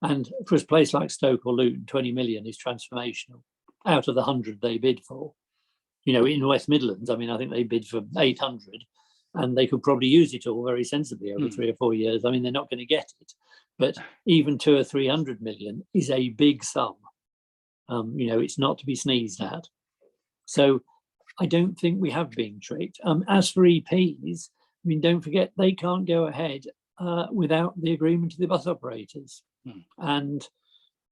And for a place like Stoke or Luton, 20 million is transformational out of the 100 they bid for. In West Midlands, I think they bid for 800 and they could probably use it all very sensibly over 3 or 4 years. They're not going to get it. But even 200 or 300 million is a big sum. It's not to be sneezed at. So I don't think we have been tricked. As for EPs, I mean, don't forget, they can't go ahead without the agreement of the bus operators. And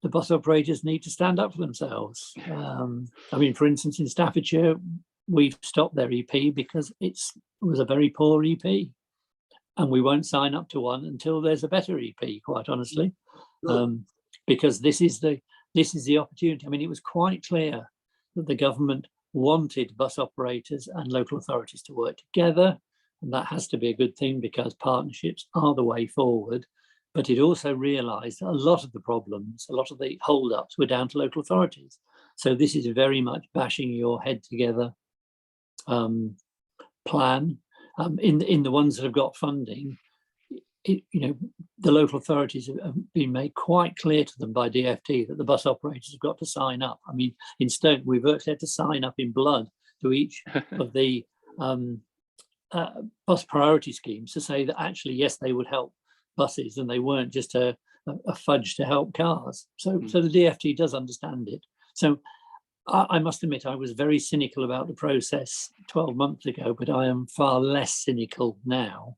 the bus operators need to stand up for themselves. I mean, for instance, in Staffordshire, we've stopped their EP because it was a very poor EP. And we won't sign up to one until there's a better EP, quite honestly. Because this is the opportunity. I mean, it was quite clear that the government wanted bus operators and local authorities to work together. And that has to be a good thing because partnerships are the way forward. But it also realised a lot of the problems, a lot of the hold-ups were down to local authorities. So this is very much bashing your head together plan. In the ones that have got funding, you know, the local authorities have been made quite clear to them by DfT that the bus operators have got to sign up. I mean, in Stoke, we've actually had to sign up in blood to each of the bus priority schemes to say that actually, yes, they would help buses and they weren't just a fudge to help cars. So the DfT does understand it. So I must admit, I was very cynical about the process 12 months ago, but I am far less cynical now.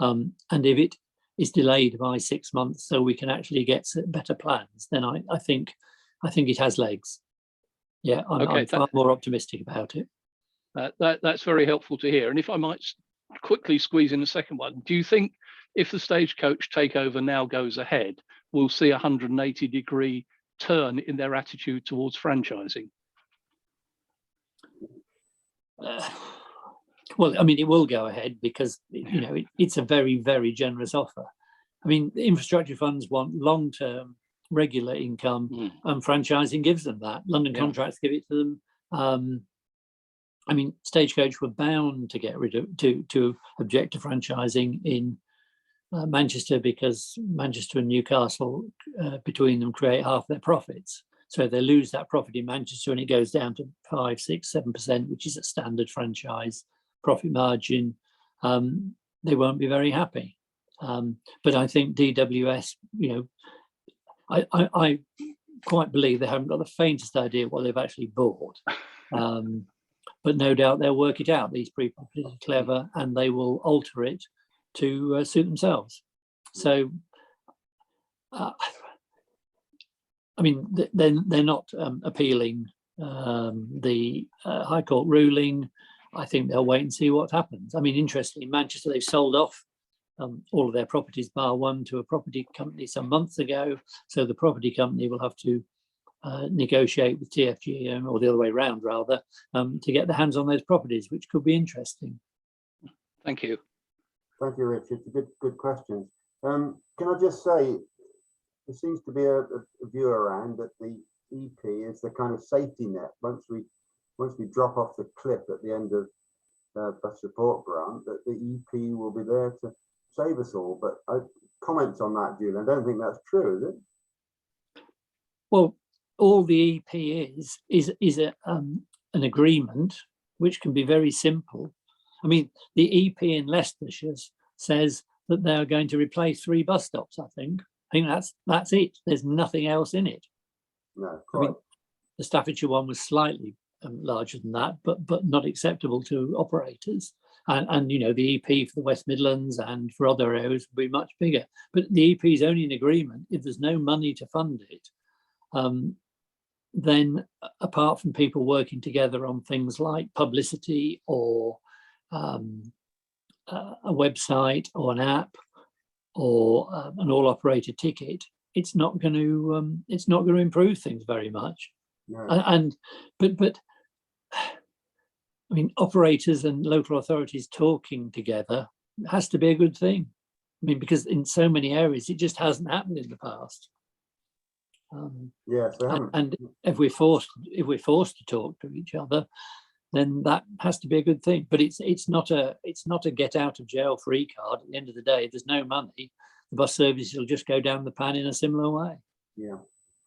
And if it is delayed by 6 months so we can actually get better plans, then I think it has legs. Yeah, I'm far more optimistic about it. That's very helpful to hear. And if I might quickly squeeze in a second one, do you think if the Stagecoach takeover now goes ahead, we'll see a 180-degree turn in their attitude towards franchising? Well, I mean, it will go ahead because, you know, it's a very, very generous offer. I mean, the infrastructure funds want long-term regular income and franchising gives them that. London contracts give it to them. I mean, Stagecoach were bound to get rid of, to object to franchising in Manchester because Manchester and Newcastle between them create half their profits. So they lose that profit in Manchester and it goes down to 5, 6, 7%, which is a standard franchise profit margin. They won't be very happy. But I think DWS, you know, I quite believe they haven't got the faintest idea what they've actually bought. But no doubt they'll work it out. These people are pretty clever and they will alter it to suit themselves. So, I mean, they're not appealing the High Court ruling. I think they'll wait and see what happens. I mean, interestingly, in Manchester, they've sold off all of their properties, bar one, to a property company some months ago. So the property company will have to negotiate with TFG, or the other way around, rather, to get their hands on those properties, which could be interesting. Thank you. Thank you, Richard. Good questions. Can I just say, there seems to be a view around that the EP is the kind of safety net. Once we drop off the cliff at the end of bus support grant, that the EP will be there to save us all. But comments on that, Julian? I don't think that's true, is it? Well, all the EP is an agreement which can be very simple. I mean, the EP in Leicestershire says that they're going to replace 3 bus stops. I think that's it. There's nothing else in it. No, I mean, the Staffordshire one was slightly larger than that, but not acceptable to operators. And you know, the EP for the West Midlands and for other areas will be much bigger. But the EP is only an agreement. If there's no money to fund it, then apart from people working together on things like publicity or a website or an app or an all-operator ticket, it's not going to improve things very much. No. But I mean, operators and local authorities talking together has to be a good thing. I mean, because in so many areas it just hasn't happened in the past. Yes, and if we're forced to talk to each other, then that has to be a good thing. But it's not a get out of jail free card. At the end of the day, if there's no money, the bus service will just go down the pan in a similar way. Yeah,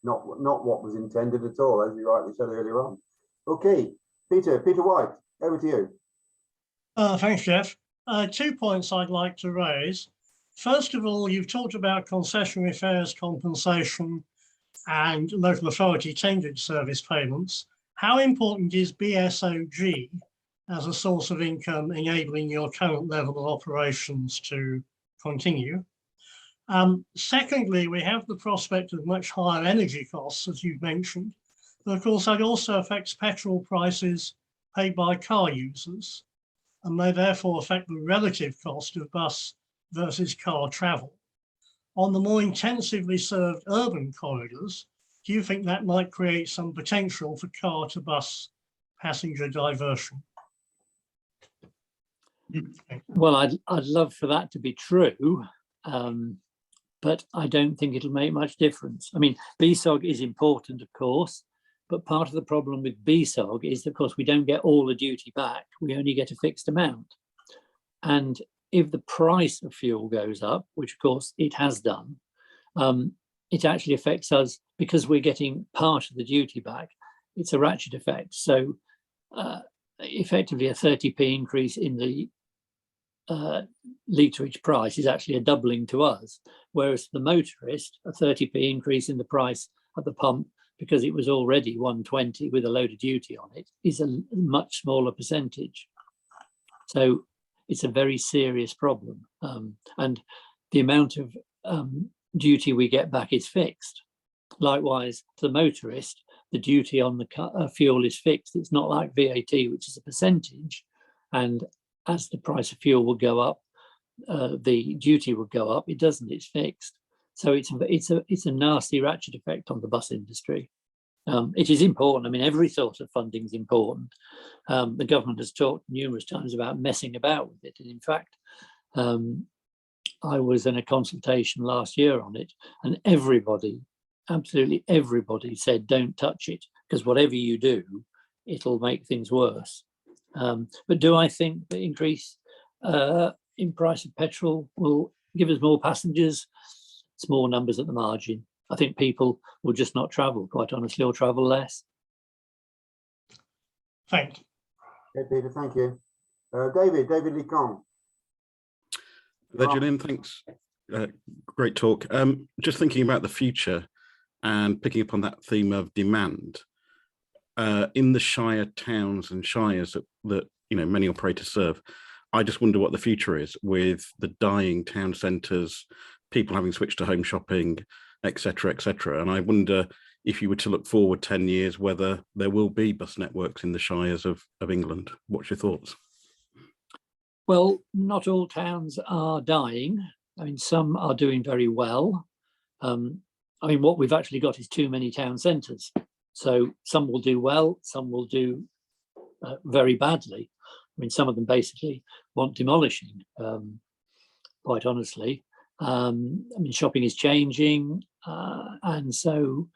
not what was intended at all, as you rightly said earlier on. Okay, Peter White, over to you. Thanks, Jeff. 2 points I'd like to raise. First of all, you've talked about concessionary fares compensation and local authority tended service payments. how important is BSOG as a source of income, enabling your current level of operations to continue? Secondly, we have the prospect of much higher energy costs, as you've mentioned, but of course that also affects petrol prices paid by car users, and may therefore affect the relative cost of bus versus car travel. On the more intensively served urban corridors, do you think that might create some potential for car to bus passenger diversion? Well, I'd love for that to be true, but I don't think it'll make much difference. I mean, BSOG is important, of course, but part of the problem with BSOG is, of course, we don't get all the duty back. We only get a fixed amount. And if the price of fuel goes up, which of course it has done, it actually affects us because we're getting part of the duty back. It's a ratchet effect. So effectively a 30p increase in the literage price is actually a doubling to us, whereas the motorist, a 30p increase in the price at the pump because it was already 120 with a load of duty on it is a much smaller percentage. So it's a very serious problem, and the amount of duty we get back is fixed. Likewise, to the motorist, the duty on the fuel is fixed. It's not like VAT, which is a percentage, and as the price of fuel will go up, the duty will go up. It doesn't, it's fixed. So it's a nasty ratchet effect on the bus industry. It is important. I mean, every sort of funding is important. The government has talked numerous times about messing about with it. And in fact, I was in a consultation last year on it, and everybody, absolutely everybody said, don't touch it, because whatever you do, it'll make things worse. But do I think the increase in price of petrol will give us more passengers? Small numbers at the margin. I think people will just not travel, quite honestly, or travel less. Thank you. Okay, Peter, thank you. David Lecon. Julian, thanks. Great talk. Just thinking about the future and picking up on that theme of demand. In the Shire towns and shires that many operators serve, I just wonder what the future is with the dying town centres, people having switched to home shopping, etc., etc. And I wonder if you were to look forward 10 years, whether there will be bus networks in the shires of England. What's your thoughts? Well, not all towns are dying. I mean, some are doing very well. I mean, what we've actually got is too many town centres. So some will do well, some will do very badly. I mean, some of them basically want demolishing, quite honestly. I mean, shopping is changing, and so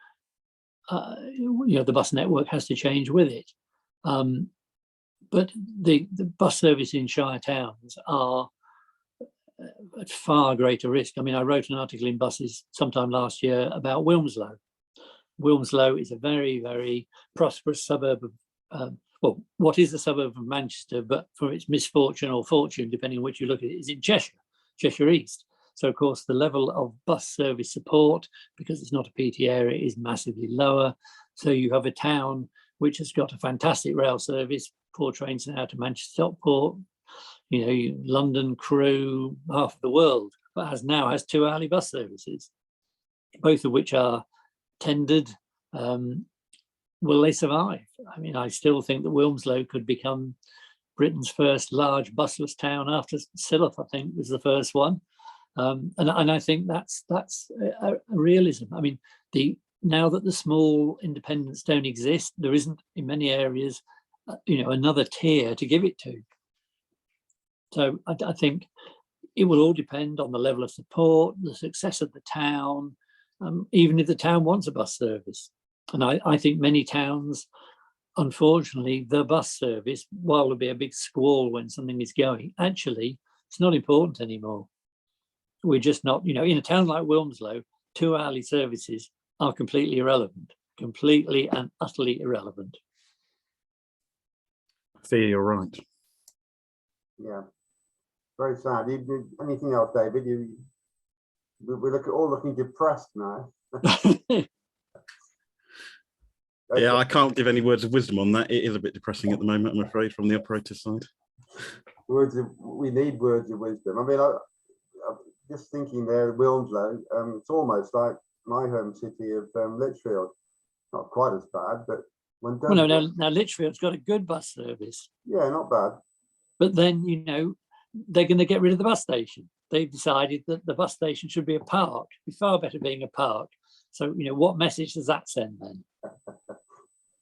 the bus network has to change with it. But the bus service in shire towns are at far greater risk. I mean, I wrote an article in Buses sometime last year about Wilmslow. Wilmslow is a very, very prosperous suburb of, well, what is a suburb of Manchester, but for its misfortune or fortune, depending on which you look at it, is in Cheshire East. So, of course, the level of bus service support, because it's not a PT area, is massively lower. So you have a town which has got a fantastic rail service, 4 trains now to Manchester Stockport, London, Crewe, half of the world, but now has 2 hourly bus services, both of which are tendered. Will they survive? I mean, I still think that Wilmslow could become Britain's first large busless town after Silloth, I think, was the first one. And I think that's a realism. I mean, now that the small independents don't exist, there isn't in many areas, another tier to give it to. So I think it will all depend on the level of support, the success of the town, even if the town wants a bus service. And I think many towns, unfortunately, the bus service, while there'll be a big squall when something is going, actually, it's not important anymore. We're just not, in a town like Wilmslow, 2 hourly services are completely irrelevant, completely and utterly irrelevant. I fear you're right. Yeah, very sad. Anything else, David? We're all looking depressed now. Yeah, I can't give any words of wisdom on that. It is a bit depressing at the moment, I'm afraid, from the operator's side. We need words of wisdom. I mean, I'm just thinking there, Wilmslow, it's almost like my home city of Lichfield. Not quite as bad, but when done. Well, no, now Lichfield's got a good bus service. Yeah, not bad. But then, you know, they're going to get rid of the bus station. They've decided that the bus station should be a park. It'd be far better being a park. So, you know, what message does that send then?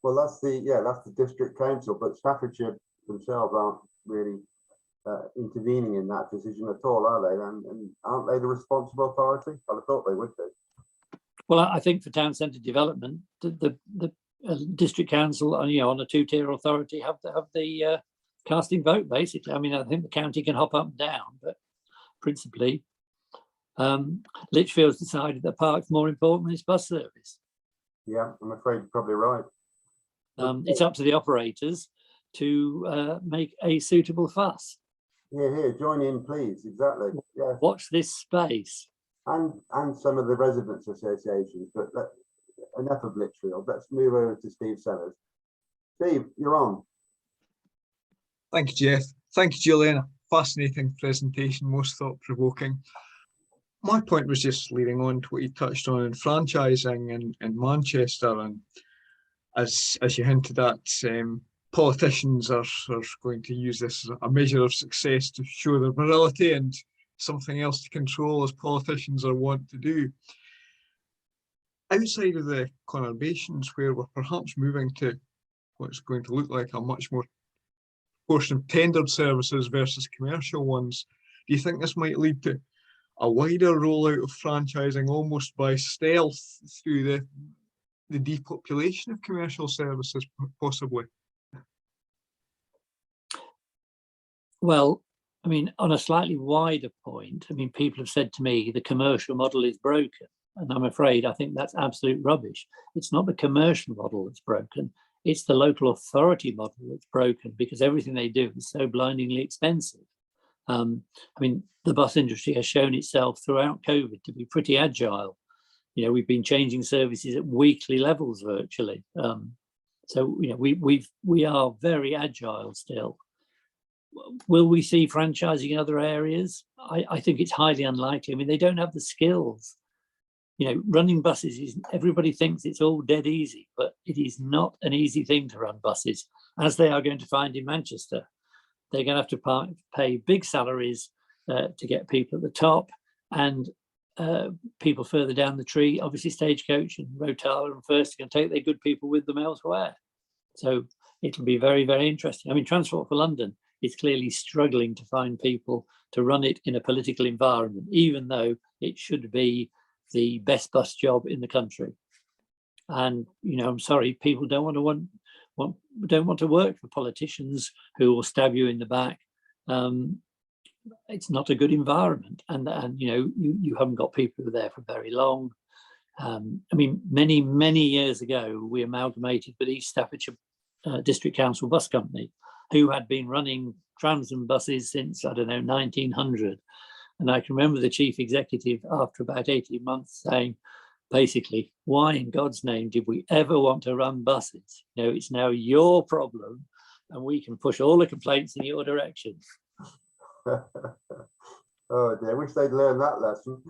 Well, that's the district council, but Staffordshire themselves aren't really intervening in that decision at all, are they? And aren't they the responsible authority? I'd have thought they would be. Well, I think for town centre development, the district council, you know, on a two-tier authority, have the casting vote, basically. I mean, I think the county can hop up and down, but principally, Lichfield's decided that park's more important than its bus service. Yeah, I'm afraid you're probably right. It's up to the operators to make a suitable fuss. Here, join in, please. Exactly. Yeah. Watch this space. And some of the residents' associations, but enough of Lichfield. Let's move over to Steve Sellers. Steve, you're on. Thank you, Jeff. Thank you, Julian. Fascinating presentation, most thought-provoking. My point was just leading on to what you touched on in franchising in Manchester, and as you hinted at, politicians are going to use this as a measure of success to show their virility and something else to control, as politicians are wont to do. Outside of the conurbations, where we're perhaps moving to what's going to look like a much more portion of tendered services versus commercial ones, do you think this might lead to a wider rollout of franchising almost by stealth through the depopulation of commercial services, possibly? Well, I mean, on a slightly wider point, I mean, people have said to me the commercial model is broken. And I'm afraid I think that's absolute rubbish. It's not the commercial model that's broken. It's the local authority model that's broken, because everything they do is so blindingly expensive. I mean, the bus industry has shown itself throughout COVID to be pretty agile. You know, we've been changing services at weekly levels virtually. So, you know, we are very agile still. Will we see franchising in other areas? I think it's highly unlikely. I mean, they don't have the skills. You know, running buses is, everybody thinks it's all dead easy, but it is not an easy thing to run buses, as they are going to find in Manchester. They're going to have to pay big salaries to get people at the top, and people further down the tree, obviously Stagecoach and Rotala and First, are going to take their good people with them elsewhere. So it'll be very, very interesting. I mean, Transport for London is clearly struggling to find people to run it in a political environment, even though it should be the best bus job in the country. And, you know, I'm sorry, people don't want to work for politicians who will stab you in the back. It's not a good environment, and you know, you haven't got people who are there for very long. I mean, many years ago, we amalgamated with East Staffordshire District Council Bus Company, who had been running trams and buses since, I don't know, 1900. And I can remember the chief executive, after about 18 months, saying, basically, why in God's name did we ever want to run buses? You know, it's now your problem, and we can push all the complaints in your direction. Oh dear, I wish they'd learned that lesson.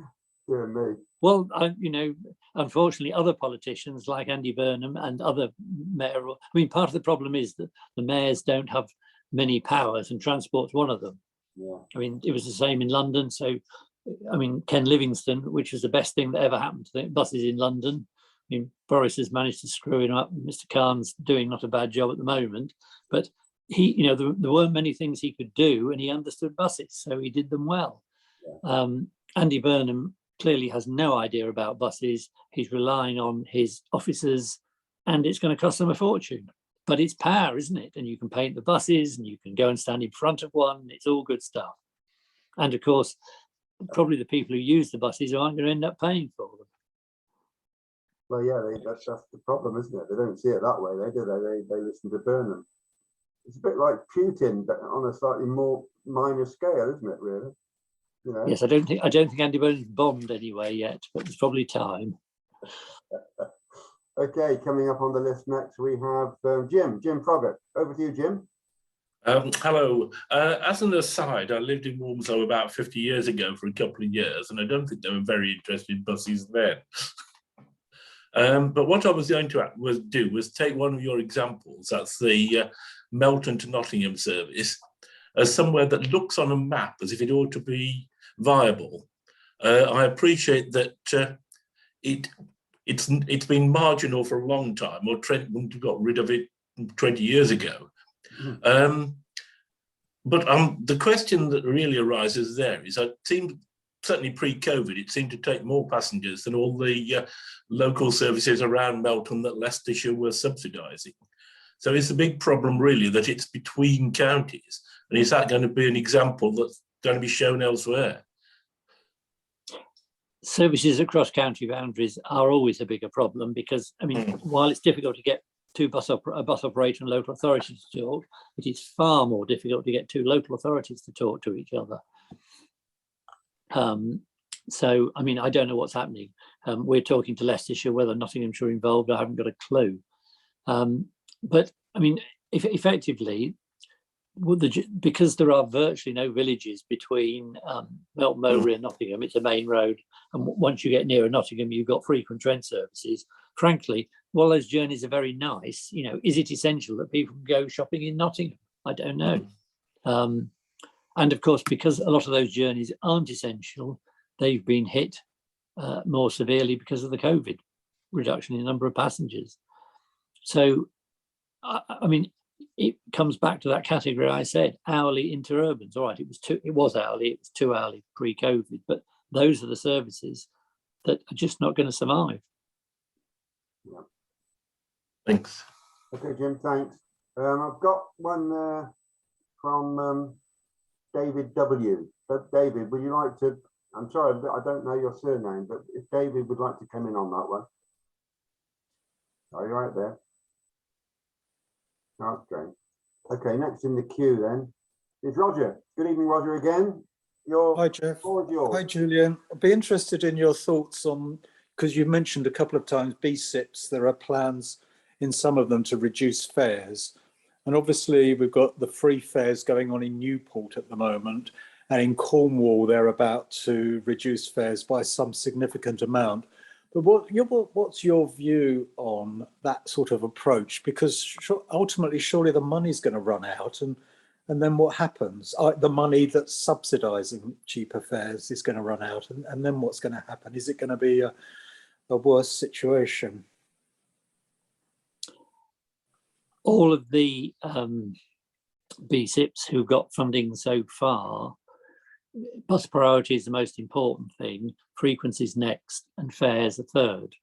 Dear me. Well, you know, unfortunately, other politicians like Andy Burnham and other mayoral, I mean, part of the problem is that the mayors don't have many powers, and transport's one of them. Yeah. I mean, it was the same in London. So, I mean, Ken Livingstone, which was the best thing that ever happened to the buses in London. I mean, Boris has managed to screw it up. Mr. Khan's doing not a bad job at the moment, but he, you know, there weren't many things he could do, and he understood buses, so he did them well. Yeah. Andy Burnham clearly has no idea about buses. He's relying on his officers, and it's going to cost them a fortune. But it's power, isn't it? And you can paint the buses, and you can go and stand in front of one. It's all good stuff. And of course, probably the people who use the buses aren't going to end up paying for them. Well, yeah, that's the problem, isn't it? They don't see it that way, do they? They listen to Burnham. It's a bit like Putin, but on a slightly more minor scale, isn't it? Really? You know? Yes, I don't think Andy Burnham's bombed anyway yet, but there's probably time. Okay, coming up on the list next, we have Jim Froggatt. Over to you, Jim. Hello. As an aside, I lived in Walmsley about 50 years ago for a couple of years, and I don't think they were very interested in buses then. But what I was going to do was take one of your examples, that's the Melton to Nottingham service, as somewhere that looks on a map as if it ought to be viable. I appreciate that it's been marginal for a long time, or Trent wouldn't have got rid of it 20 years ago. But the question that really arises there is, it seemed, certainly pre-COVID, it seemed to take more passengers than all the local services around Melton that Leicestershire were subsidising. So it's a big problem really that it's between counties, and is that going to be an example that's going to be shown elsewhere? Services across county boundaries are always a bigger problem because, I mean, while it's difficult to get a bus operator and local authorities to talk, it is far more difficult to get two local authorities to talk to each other. So, I mean, I don't know what's happening. We're talking to Leicestershire, whether Nottinghamshire are involved, I haven't got a clue. But, I mean, effectively, because there are virtually no villages between Melton Mowbray and Nottingham, it's a main road, and once you get nearer Nottingham, you've got frequent train services. Frankly, while those journeys are very nice, you know, is it essential that people go shopping in Nottingham? I don't know. And of course, because a lot of those journeys aren't essential, they've been hit more severely because of the COVID reduction in the number of passengers. So, I mean, it comes back to that category I said, hourly interurbans. All right, it was hourly, it was 2 hourly pre-COVID, but those are the services that are just not going to survive. Yeah. Thanks. Okay, Jim, thanks. I've got one from David W. So David, would you like to, I'm sorry, I don't know your surname, but if David would like to come in on that one. Are you right there? Oh, great. Okay, next in the queue then is Roger. Good evening, Roger, again. Hi, Jeff. Hi, Julian. I'd be interested in your thoughts on, because you mentioned a couple of times BSIPs, there are plans in some of them to reduce fares. And obviously we've got the free fares going on in Newport at the moment. And in Cornwall, they're about to reduce fares by some significant amount. But what's your view on that sort of approach? Because ultimately, surely the money's going to run out, and then what happens? The money that's subsidising cheaper fares is going to run out, and then what's going to happen? Is it going to be a worse situation? All of the BSIPs who got funding so far, bus priority is the most important thing, frequency is next, and fares are third.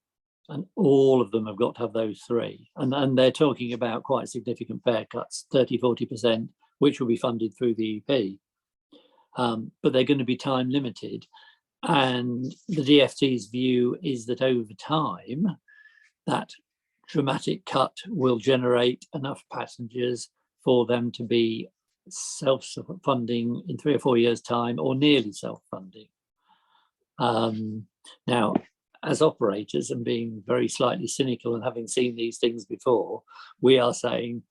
And all of them have got to have those three. And they're talking about quite significant fare cuts, 30–40%, which will be funded through the EP. But they're going to be time limited. And the DfT's view is that over time, that dramatic cut will generate enough passengers for them to be self-funding in 3 or 4 years' time, or nearly self-funding. Now, as operators, and being very slightly cynical and having seen these things before, we are saying,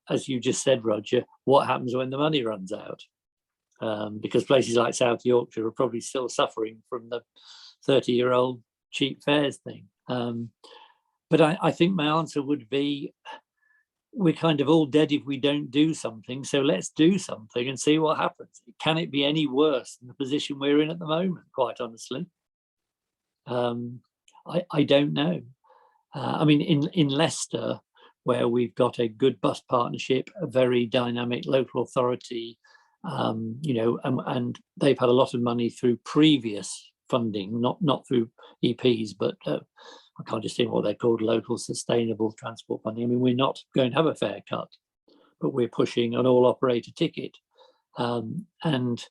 as you just said, Roger, what happens when the money runs out? Because places like South Yorkshire are probably still suffering from the 30-year-old cheap fares thing. But I think my answer would be, we're kind of all dead if we don't do something. So let's do something and see what happens. Can it be any worse than the position we're in at the moment, quite honestly? I don't know. I mean, in Leicester, where we've got a good bus partnership, a very dynamic local authority, you know, and they've had a lot of money through previous funding, not through EPs, but I can't just think what they're called, local sustainable transport funding. I mean, we're not going to have a fare cut, but we're pushing an all operator ticket. And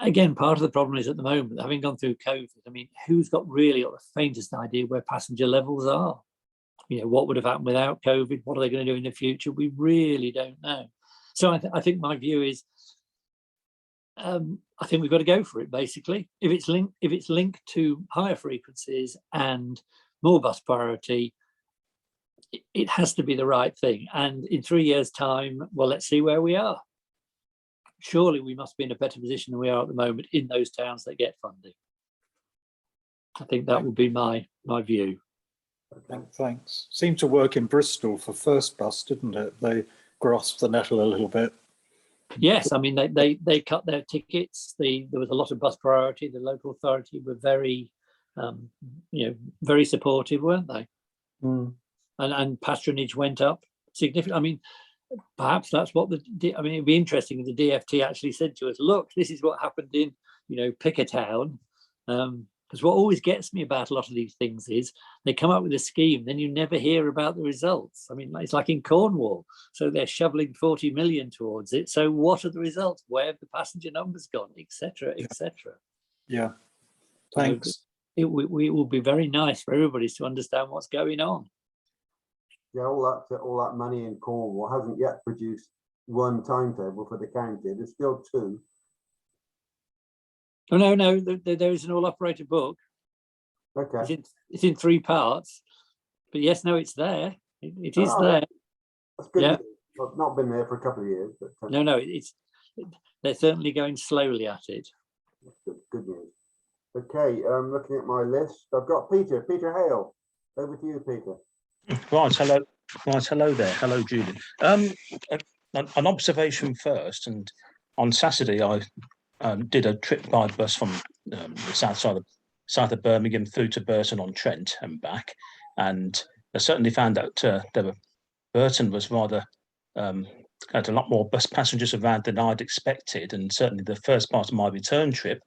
again, part of the problem is at the moment, having gone through COVID, I mean, who's got really got the faintest idea where passenger levels are? You know, what would have happened without COVID? What are they going to do in the future? We really don't know. So I think my view is, I think we've got to go for it. Basically, if it's linked to higher frequencies and more bus priority. It has to be the right thing. And in 3 years' time, well, let's see where we are. Surely we must be in a better position than we are at the moment in those towns that get funding. I think that would be my view. Thanks. Seemed to work in Bristol for First Bus, didn't it? They grasped the nettle a little bit. Yes, I mean, they cut their tickets. There was a lot of bus priority. The local authority were very, very supportive, weren't they? Mm. And patronage went up significantly. I mean, perhaps that's what it'd be interesting if the DfT actually said to us, look, this is what happened in, pick a town. Because what always gets me about a lot of these things is they come up with a scheme, then you never hear about the results. I mean, it's like in Cornwall. So they're shoveling 40 million towards it. So what are the results? Where have the passenger numbers gone, etc., etc. Yeah, thanks. It will be very nice for everybody to understand what's going on. Yeah, all that money in Cornwall hasn't yet produced one timetable for the county. There's still two. Oh no, there is an all-operator book. Okay. It's in 3 parts, but yes, no, it's there. It is there. That's good. Yeah. I've not been there for a couple of years, but No, they're certainly going slowly at it. That's good news. Okay, looking at my list, I've got Peter Hale. Over to you, Peter. Right, hello there. Hello, Julian. An observation first, and on Saturday I did a trip by bus from the south of Birmingham through to Burton-on-Trent and back, and I certainly found that Burton was rather had a lot more bus passengers around than I'd expected, and certainly the first part of my return trip,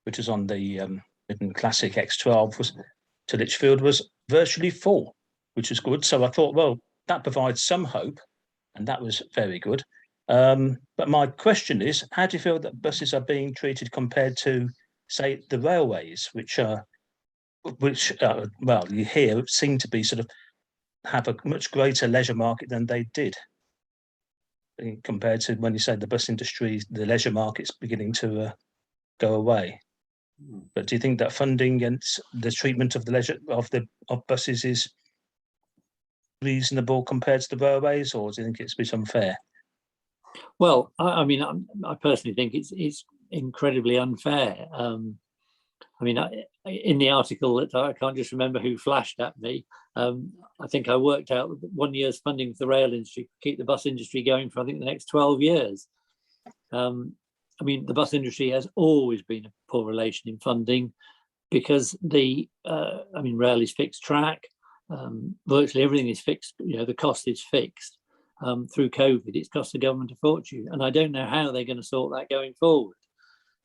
which was on the Midland Classic X12, was to Lichfield, was virtually full, which was good. So I thought, well, that provides some hope, and that was very good. But my question is, how do you feel that buses are being treated compared to, say, the railways, which well, you hear seem to be sort of have a much greater leisure market than they did, compared to when you say the bus industry, the leisure market's beginning to go away. But do you think that funding and the treatment of the leisure of buses is reasonable compared to the railways, or do you think it's a bit unfair? Well, I mean, I personally think it's incredibly unfair. I mean, in the article that I can't just remember who flashed at me, I think I worked out 1 year's funding for the rail industry to keep the bus industry going for, I think, the next 12 years. I mean, the bus industry has always been a poor relation in funding because I mean, rail is fixed track. Virtually everything is fixed. The cost is fixed. Through COVID, it's cost the government a fortune. And I don't know how they're going to sort that going forward,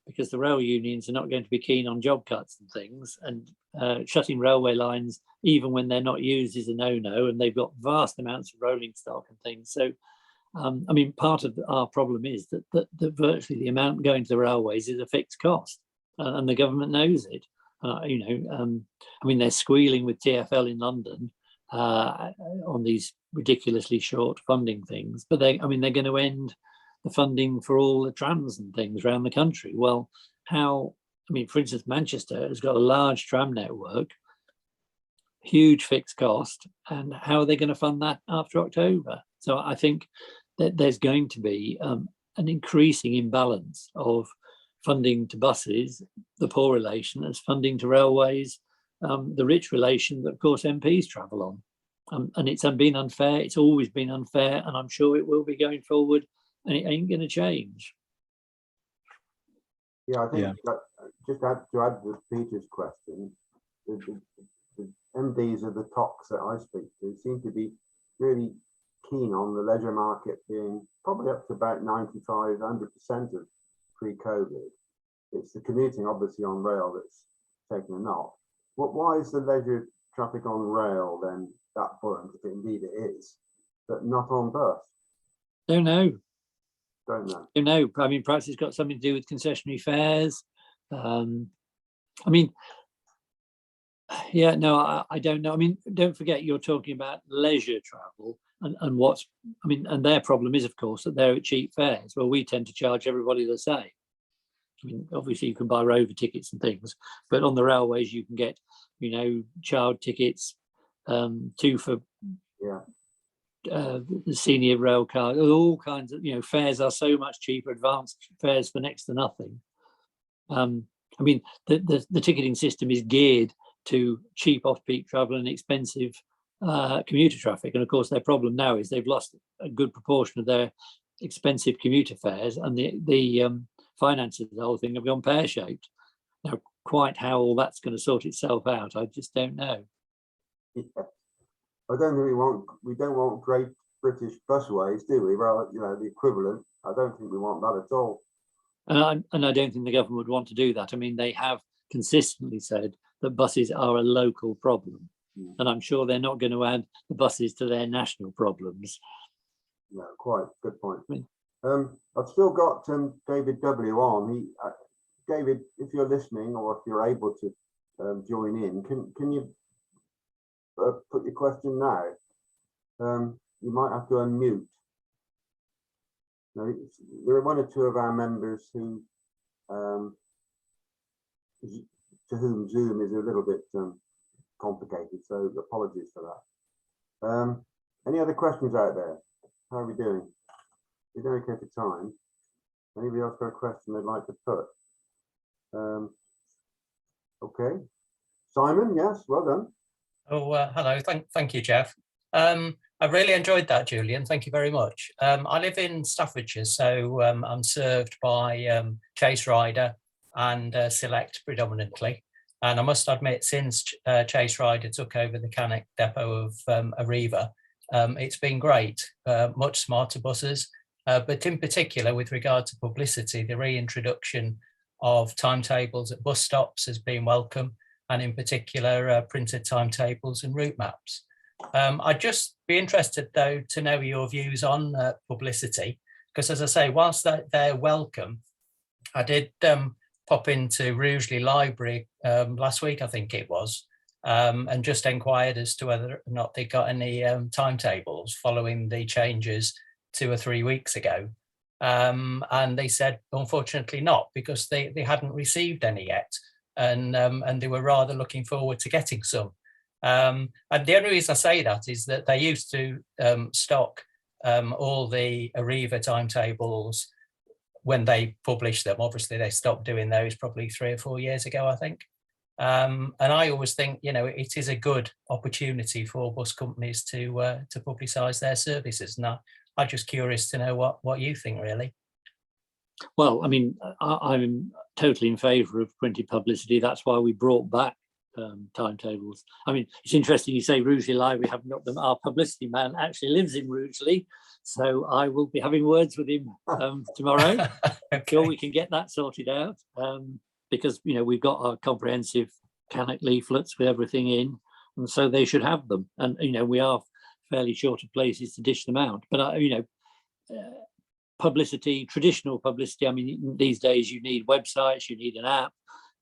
because the rail unions are not going to be keen on job cuts and things. And shutting railway lines, even when they're not used, is a no-no. And they've got vast amounts of rolling stock and things. So I mean, part of our problem is that virtually the amount going to the railways is a fixed cost, and the government knows it. I mean, they're squealing with TfL in London on these ridiculously short funding things, but they're going to end the funding for all the trams and things around the country. Well, how? I mean, for instance, Manchester has got a large tram network, huge fixed cost, and how are they going to fund that after October? So I think that there's going to be an increasing imbalance of funding to buses, the poor relation, as funding to railways, the rich relation that, of course, MPs travel on. And it's been unfair. It's always been unfair, and I'm sure it will be going forward, and it ain't going to change. Yeah, I think just to add to Peter's question, the MDs of the TOCs that I speak to seem to be really keen on the leisure market being probably up to about 95–100% of pre-COVID. It's the commuting, obviously, on rail that's taken a knock. Why is the leisure traffic on rail then that buoyant, if indeed it is, but not on bus? Don't know. I mean, perhaps it's got something to do with concessionary fares. I mean, yeah, no, I don't know. I mean, don't forget, you're talking about leisure travel, and their problem is, of course, that they're at cheap fares. Well, we tend to charge everybody the same. I mean, obviously you can buy rover tickets and things, but on the railways you can get, you know, child tickets, 2 for the senior rail card, all kinds of, you know, fares are so much cheaper, advanced fares for next to nothing. I mean, the ticketing system is geared to cheap off-peak travel and expensive commuter traffic. And of course, their problem now is they've lost a good proportion of their expensive commuter fares, and the finances of the whole thing have gone pear-shaped. Now, quite how all that's going to sort itself out, I just don't know. Yeah. I don't think we don't want Great British Busways, do we? Well, you know, the equivalent. I don't think we want that at all. And I don't think the government would want to do that. I mean, they have consistently said that buses are a local problem. And I'm sure they're not going to add the buses to their national problems. No, quite good point. I've still got David W on. David, if you're listening or if you're able to join in, can you put your question now? You might have to unmute. No, there are 1 or 2 of our members who, to whom Zoom is a little bit complicated, so apologies for that. Any other questions out there? How are we doing? We're doing okay for time. Anybody else got a question they'd like to put? Okay, Simon, yes, well done. Oh, hello. Thank you, Jeff. I really enjoyed that, Julian. Thank you very much. I live in Staffordshire, so I'm served by Chase Rider and Select predominantly. And I must admit, since Chase Rider took over the Cannock depot of Arriva, it's been great, much smarter buses, but in particular with regard to publicity, the reintroduction of timetables at bus stops has been welcome, and in particular printed timetables and route maps. I'd just be interested though to know your views on publicity, because as I say, whilst they're welcome, I did pop into Rugeley Library last week, I think it was, and just inquired as to whether or not they got any timetables following the changes 2 or 3 weeks ago. And they said, unfortunately not, because they hadn't received any yet. And they were rather looking forward to getting some. And the only reason I say that is that they used to stock all the Arriva timetables when they published them. Obviously, they stopped doing those probably 3 or 4 years ago, I think. And I always think, you know, it is a good opportunity for bus companies to publicise their services. And I'm just curious to know what you think, really. Well, I mean, I'm totally in favour of printed publicity. That's why we brought back timetables. I mean, it's interesting you say Rugeley Library haven't got them. Our publicity man actually lives in Rugeley, so I will be having words with him tomorrow. Okay. I'm sure we can get that sorted out, because, you know, we've got our comprehensive Cannock leaflets with everything in, and so they should have them. And, you know, we are fairly short of places to dish them out. But, you know, publicity, traditional publicity, I mean, these days you need websites, you need an app,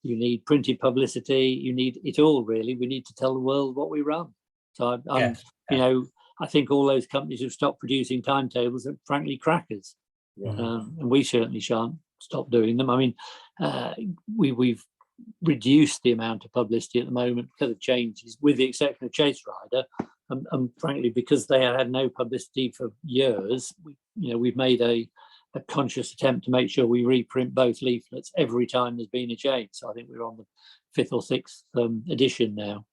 you need printed publicity, you need it all, really. We need to tell the world what we run. So you know, I think all those companies who've stopped producing timetables are frankly crackers. And we certainly shan't stop doing them. I mean, we've reduced the amount of publicity at the moment because of changes, with the exception of Chase Rider. And frankly, because they had no publicity for years, we've made a conscious attempt to make sure we reprint both leaflets every time there's been a change. So I think we're on the 5th or 6th edition now.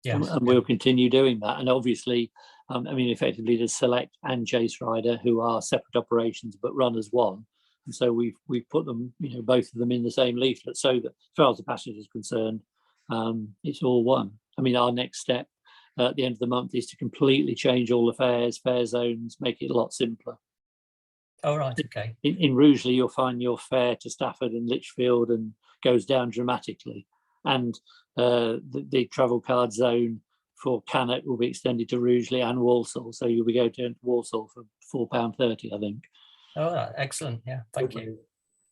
Yes. And we'll continue doing that. And obviously, I mean, effectively, there's Select and Chase Rider, who are separate operations but run as one. And so we've put them, you know, both of them in the same leaflet, so that as far as the passenger is concerned, it's all one. I mean, our next step at the end of the month is to completely change all the fares, fare zones, make it a lot simpler. Oh, right, okay. In Rugeley, you'll find your fare to Stafford and Lichfield and goes down dramatically. And the travel card zone for Cannock will be extended to Rugeley and Walsall. So you'll be going to Walsall for £4.30, I think. Oh, right. Excellent. Yeah, thank you.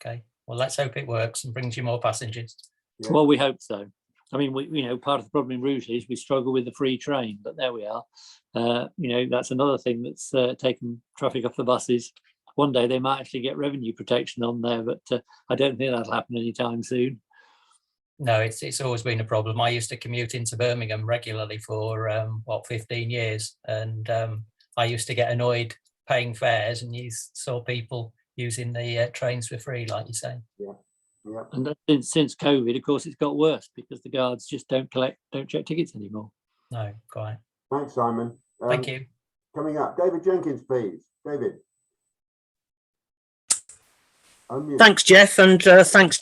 Okay. Well, let's hope it works and brings you more passengers. Yeah. Well, we hope so. I mean, part of the problem in Rugeley is we struggle with the free train, but there we are. That's another thing that's taken traffic off the buses. one day they might actually get revenue protection on there, but I don't think that'll happen anytime soon. No, it's always been a problem. I used to commute into Birmingham regularly for 15 years, and I used to get annoyed paying fares, and you saw people using the trains for free, like you say. Yeah. And since COVID, of course, it's got worse because the guards just don't check tickets anymore. No, quite. Thanks, Simon. Thank you. Coming up, David Jenkins, please. David. Unmute. Thanks, Jeff, and thanks.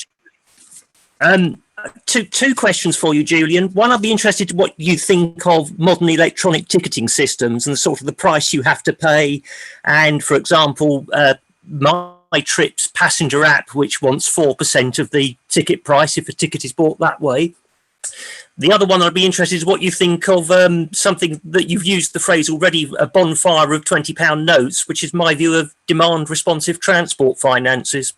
Two questions for you, Julian. One, I'd be interested in what you think of modern electronic ticketing systems and sort of the price you have to pay. And, for example, My Trips passenger app, which wants 4% of the ticket price if a ticket is bought that way. The other one I'd be interested is what you think of something that you've used the phrase already, a bonfire of £20 notes, which is my view of demand responsive transport finances.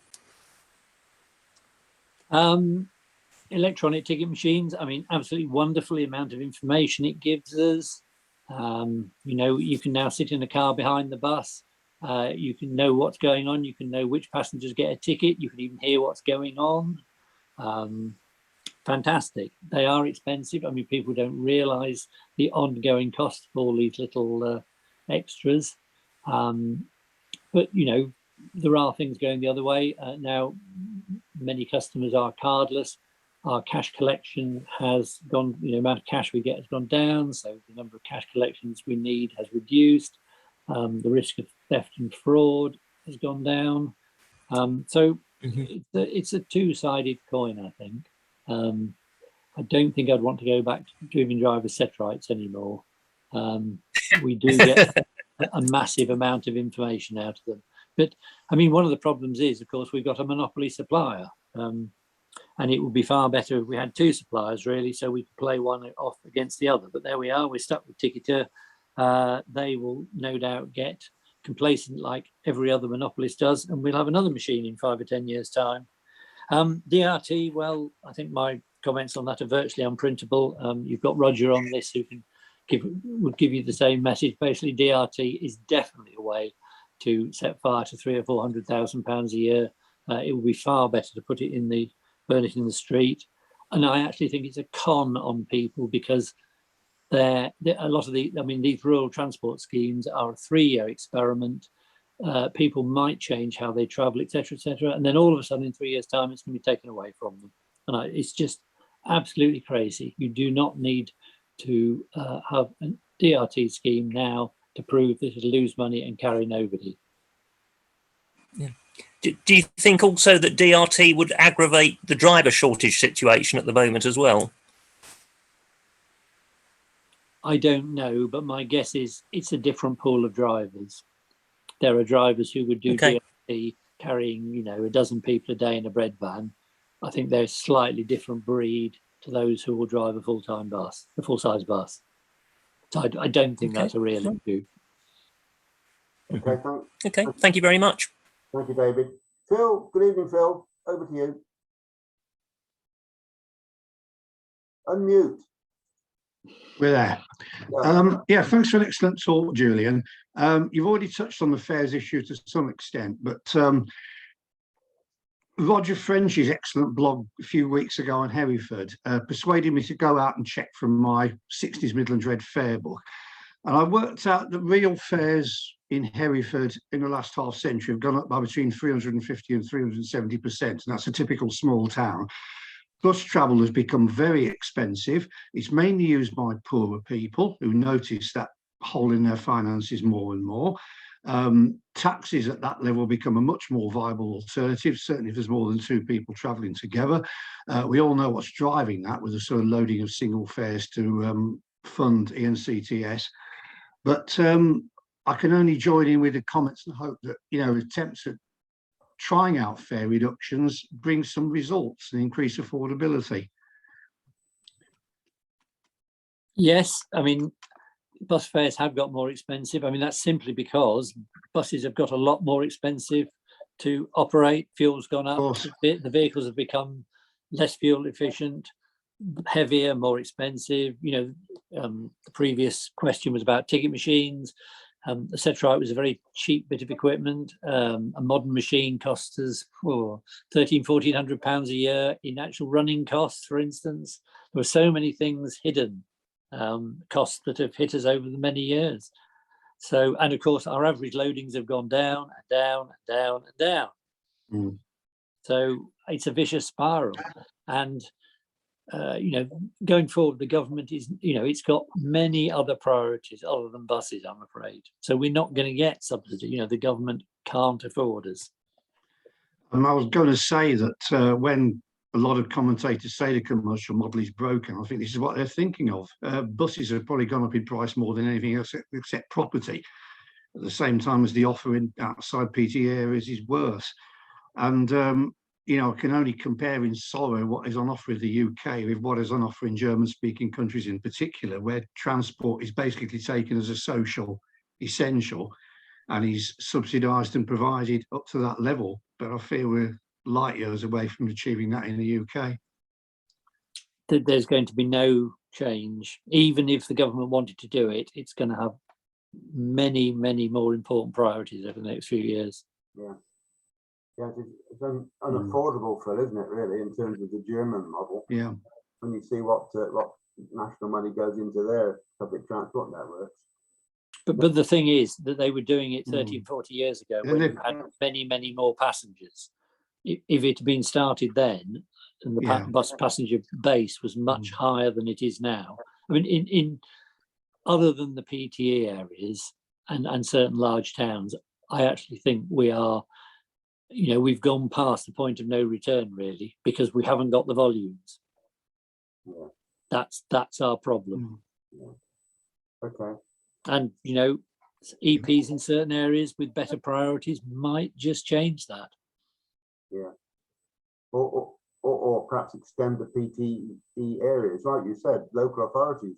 Electronic ticket machines, I mean, absolutely wonderful the amount of information it gives us. You can now sit in a car behind the bus. You can know what's going on. You can know which passengers get a ticket. You can even hear what's going on. Fantastic. They are expensive. I mean, people don't realise the ongoing cost of all these little extras. But, there are things going the other way. Now, many customers are cardless. Our cash collection has gone, the amount of cash we get has gone down. So the number of cash collections we need has reduced. The risk of theft and fraud has gone down. It's a two-sided coin, I think. I don't think I'd want to go back to giving drivers set rights anymore. We do get a massive amount of information out of them. But I mean, one of the problems is, of course, we've got a monopoly supplier. And it would be far better if we had two suppliers, really, so we could play one off against the other. But there we are, we're stuck with Ticketer. They will no doubt get complacent like every other monopolist does, and we'll have another machine in 5 or 10 years' time. DRT, well, I think my comments on that are virtually unprintable. You've got Roger on this who would give you the same message. Basically, DRT is definitely a way to set fire to £300,000 or £400,000 a year. It would be far better to burn it in the street. And I actually think it's a con on people because a lot of these rural transport schemes are a 3-year experiment. People might change how they travel, etc., etc. And then all of a sudden in 3 years' time, it's going to be taken away from them. And it's just absolutely crazy. You do not need to have a DRT scheme now to prove that it'll lose money and carry nobody. Yeah. Do you think also that DRT would aggravate the driver shortage situation at the moment as well? I don't know, but my guess is it's a different pool of drivers. There are drivers who would do DRT carrying, a dozen people a day in a bread van. I think they're a slightly different breed to those who will drive a full-time bus, a full-size bus. So I don't think that's a real issue. Okay, thank you very much. Thank you, David. Phil, good evening, Phil. Over to you. Unmute. We're there. Yeah, thanks for an excellent talk, Julian. You've already touched on the fares issue to some extent, but Roger French's excellent blog a few weeks ago on Hereford persuaded me to go out and check from my 60s Midlands Red fare book. And I worked out that real fares in Hereford in the last half century have gone up by between 350 and 370%. And that's a typical small town. Bus travel has become very expensive. It's mainly used by poorer people who notice that hole in their finances more and more. Taxis at that level become a much more viable alternative, certainly if there's more than 2 people travelling together. We all know what's driving that with the sort of loading of single fares to fund ENCTS. But I can only join in with the comments and hope that, attempts at trying out fare reductions bring some results and increase affordability. Yes, I mean, bus fares have got more expensive. I mean, that's simply because buses have got a lot more expensive to operate. Fuel's gone up. The vehicles have become less fuel efficient, heavier, more expensive. The previous question was about ticket machines. The Setrite was a very cheap bit of equipment. A modern machine costs us £1,400 a year in actual running costs, for instance. There were so many things hidden, costs that have hit us over the many years. So, and of course, our average loadings have gone down and down and down and down. Mm. So it's a vicious spiral. And going forward, the government is, it's got many other priorities other than buses, I'm afraid. So we're not going to get subsidy. The government can't afford us. And I was going to say that when a lot of commentators say the commercial model is broken, I think this is what they're thinking of. Buses have probably gone up in price more than anything else except property, at the same time as the offer in outside PT areas is worse. And I can only compare in sorrow what is on offer in the UK with what is on offer in German-speaking countries in particular, where transport is basically taken as a social essential and is subsidised and provided up to that level. But I feel we're light years away from achieving that in the UK. There's going to be no change. Even if the government wanted to do it, it's going to have many, many more important priorities over the next few years. Yeah. Yeah, it's unaffordable, Phil, isn't it, really, in terms of the German model? Yeah. When you see what national money goes into their public transport networks. But the thing is that they were doing it 30, 40 years ago when we had many, many more passengers. If it had been started then, and the bus passenger base was much higher than it is now. I mean, in other than the PTE areas and certain large towns, I actually think we are, we've gone past the point of no return, really, because we haven't got the volumes. Yeah. That's our problem. Yeah. Okay. And, EPs in certain areas with better priorities might just change that. Yeah. Or perhaps extend the PTE areas. Like you said, local authorities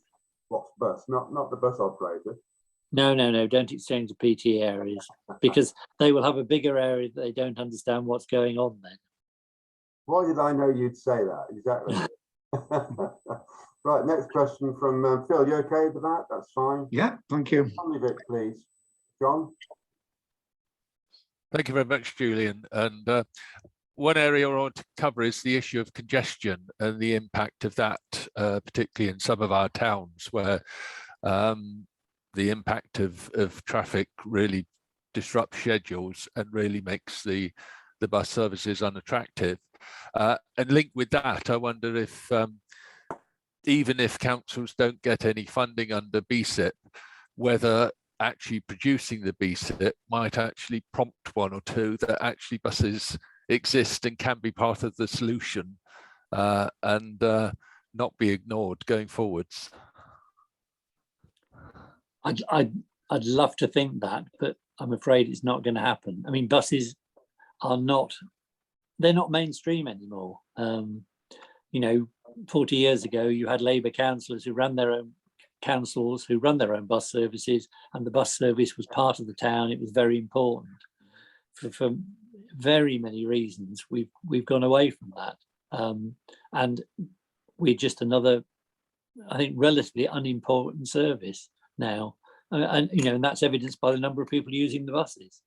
watch bus, not the bus operator. No, don't exchange the PT areas because they will have a bigger area that they don't understand what's going on then. Why did I know you'd say that? Exactly. Right, next question from Phil. You okay with that? That's fine. Yeah, thank you. Omnibus, please. John? Thank you very much, Julian. And one area I want to cover is the issue of congestion and the impact of that, particularly in some of our towns where the impact of traffic really disrupts schedules and really makes the bus services unattractive. And linked with that, I wonder if even if councils don't get any funding under BSIP, whether actually producing the BSIP might actually prompt one or two that actually buses exist and can be part of the solution and not be ignored going forwards. I'd love to think that, but I'm afraid it's not going to happen. I mean, buses they're not mainstream anymore. 40 years ago, you had Labour councillors who ran their own councils, who run their own bus services, and the bus service was part of the town. It was very important. For very many reasons, we've gone away from that. And we're just another, I think, relatively unimportant service now. And that's evidenced by the number of people using the buses.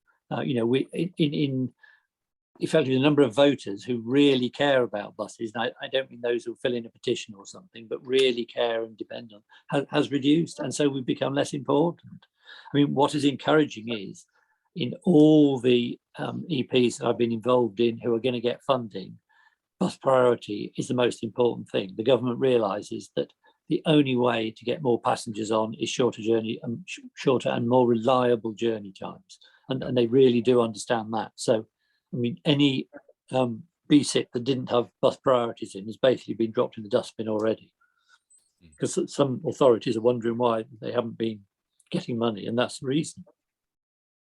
Effectively, the number of voters who really care about buses, and I don't mean those who fill in a petition or something, but really care and depend on, has reduced. And so we've become less important. I mean, what is encouraging is in all the EPs that I've been involved in who are going to get funding, bus priority is the most important thing. The government realises that the only way to get more passengers on is shorter and more reliable journey times. And they really do understand that. So, I mean, any BSIP that didn't have bus priorities in has basically been dropped in the dustbin already. Because some authorities are wondering why they haven't been getting money, and that's the reason.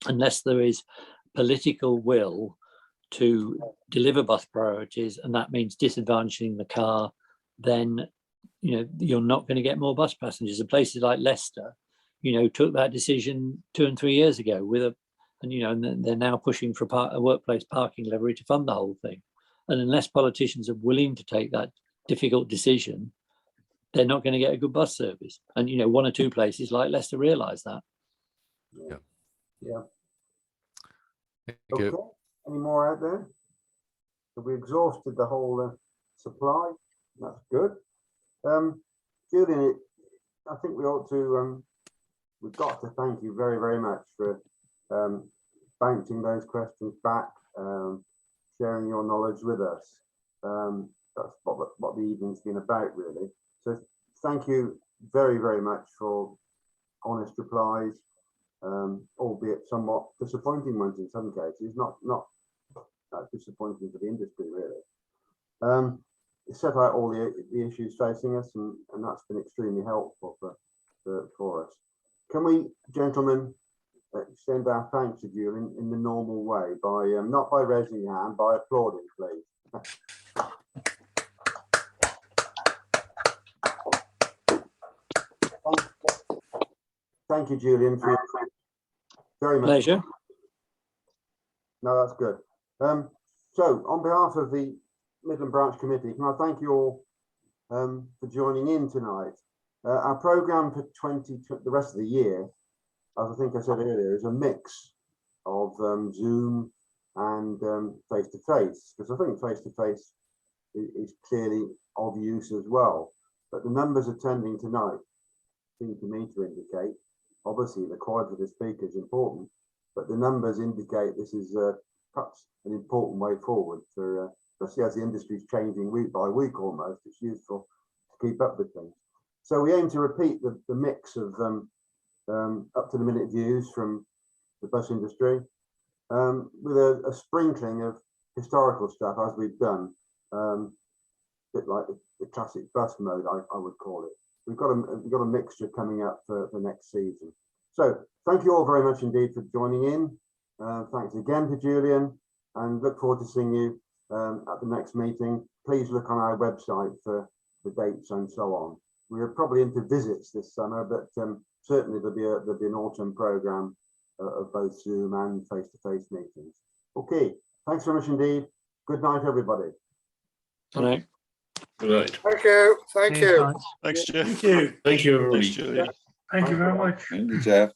Unless there is political will to deliver bus priorities, and that means disadvantaging the car, then you're not going to get more bus passengers. And places like Leicester, took that decision 2 and 3 years ago and they're now pushing for a workplace parking levy to fund the whole thing. And unless politicians are willing to take that difficult decision, they're not going to get a good bus service. And 1 or 2 places like Leicester realise that. Yeah. Thank Okay. you. Any more out there? Have we exhausted the whole supply? That's good. Julian, I think we ought to, we've got to thank you very, very much for bouncing those questions back, sharing your knowledge with us. That's what the evening's been about, really. So thank you very, very much for honest replies, albeit somewhat disappointing ones in some cases, not disappointing for the industry, really. It set out all the issues facing us, and that's been extremely helpful for us. Can we, gentlemen, extend our thanks to you in the normal way by not by raising your hand, by applauding, please. Thank you, Julian, for your very much. Pleasure. No, that's good. So, on behalf of the Midland Branch Committee, can I thank you all for joining in tonight? Our programme for the rest of the year, as I think I said earlier, is a mix of Zoom and face-to-face, because I think face-to-face is clearly of use as well. But the numbers attending tonight seem to me to indicate, obviously the quality of the speaker is important, but the numbers indicate this is perhaps an important way forward for, especially as the industry is changing week by week almost. It's useful to keep up with things. So we aim to repeat the mix of up to the minute views from the bus industry with a sprinkling of historical stuff as we've done, a bit like the classic bus mode, I would call it. We've got a mixture coming up for next season. So thank you all very much indeed for joining in. Thanks again to Julian, and look forward to seeing you at the next meeting. Please look on our website for the dates and so on. We're probably into visits this summer, but certainly there'll be an autumn programme of both Zoom and face-to-face meetings. Okay, thanks very much indeed. Good night, everybody. Good night. Good night. Thank you. Thank you. Thanks, Jeff. Thank you. Thank you, everybody. Thanks, Julie. Thank you very much. Thank you, Jeff.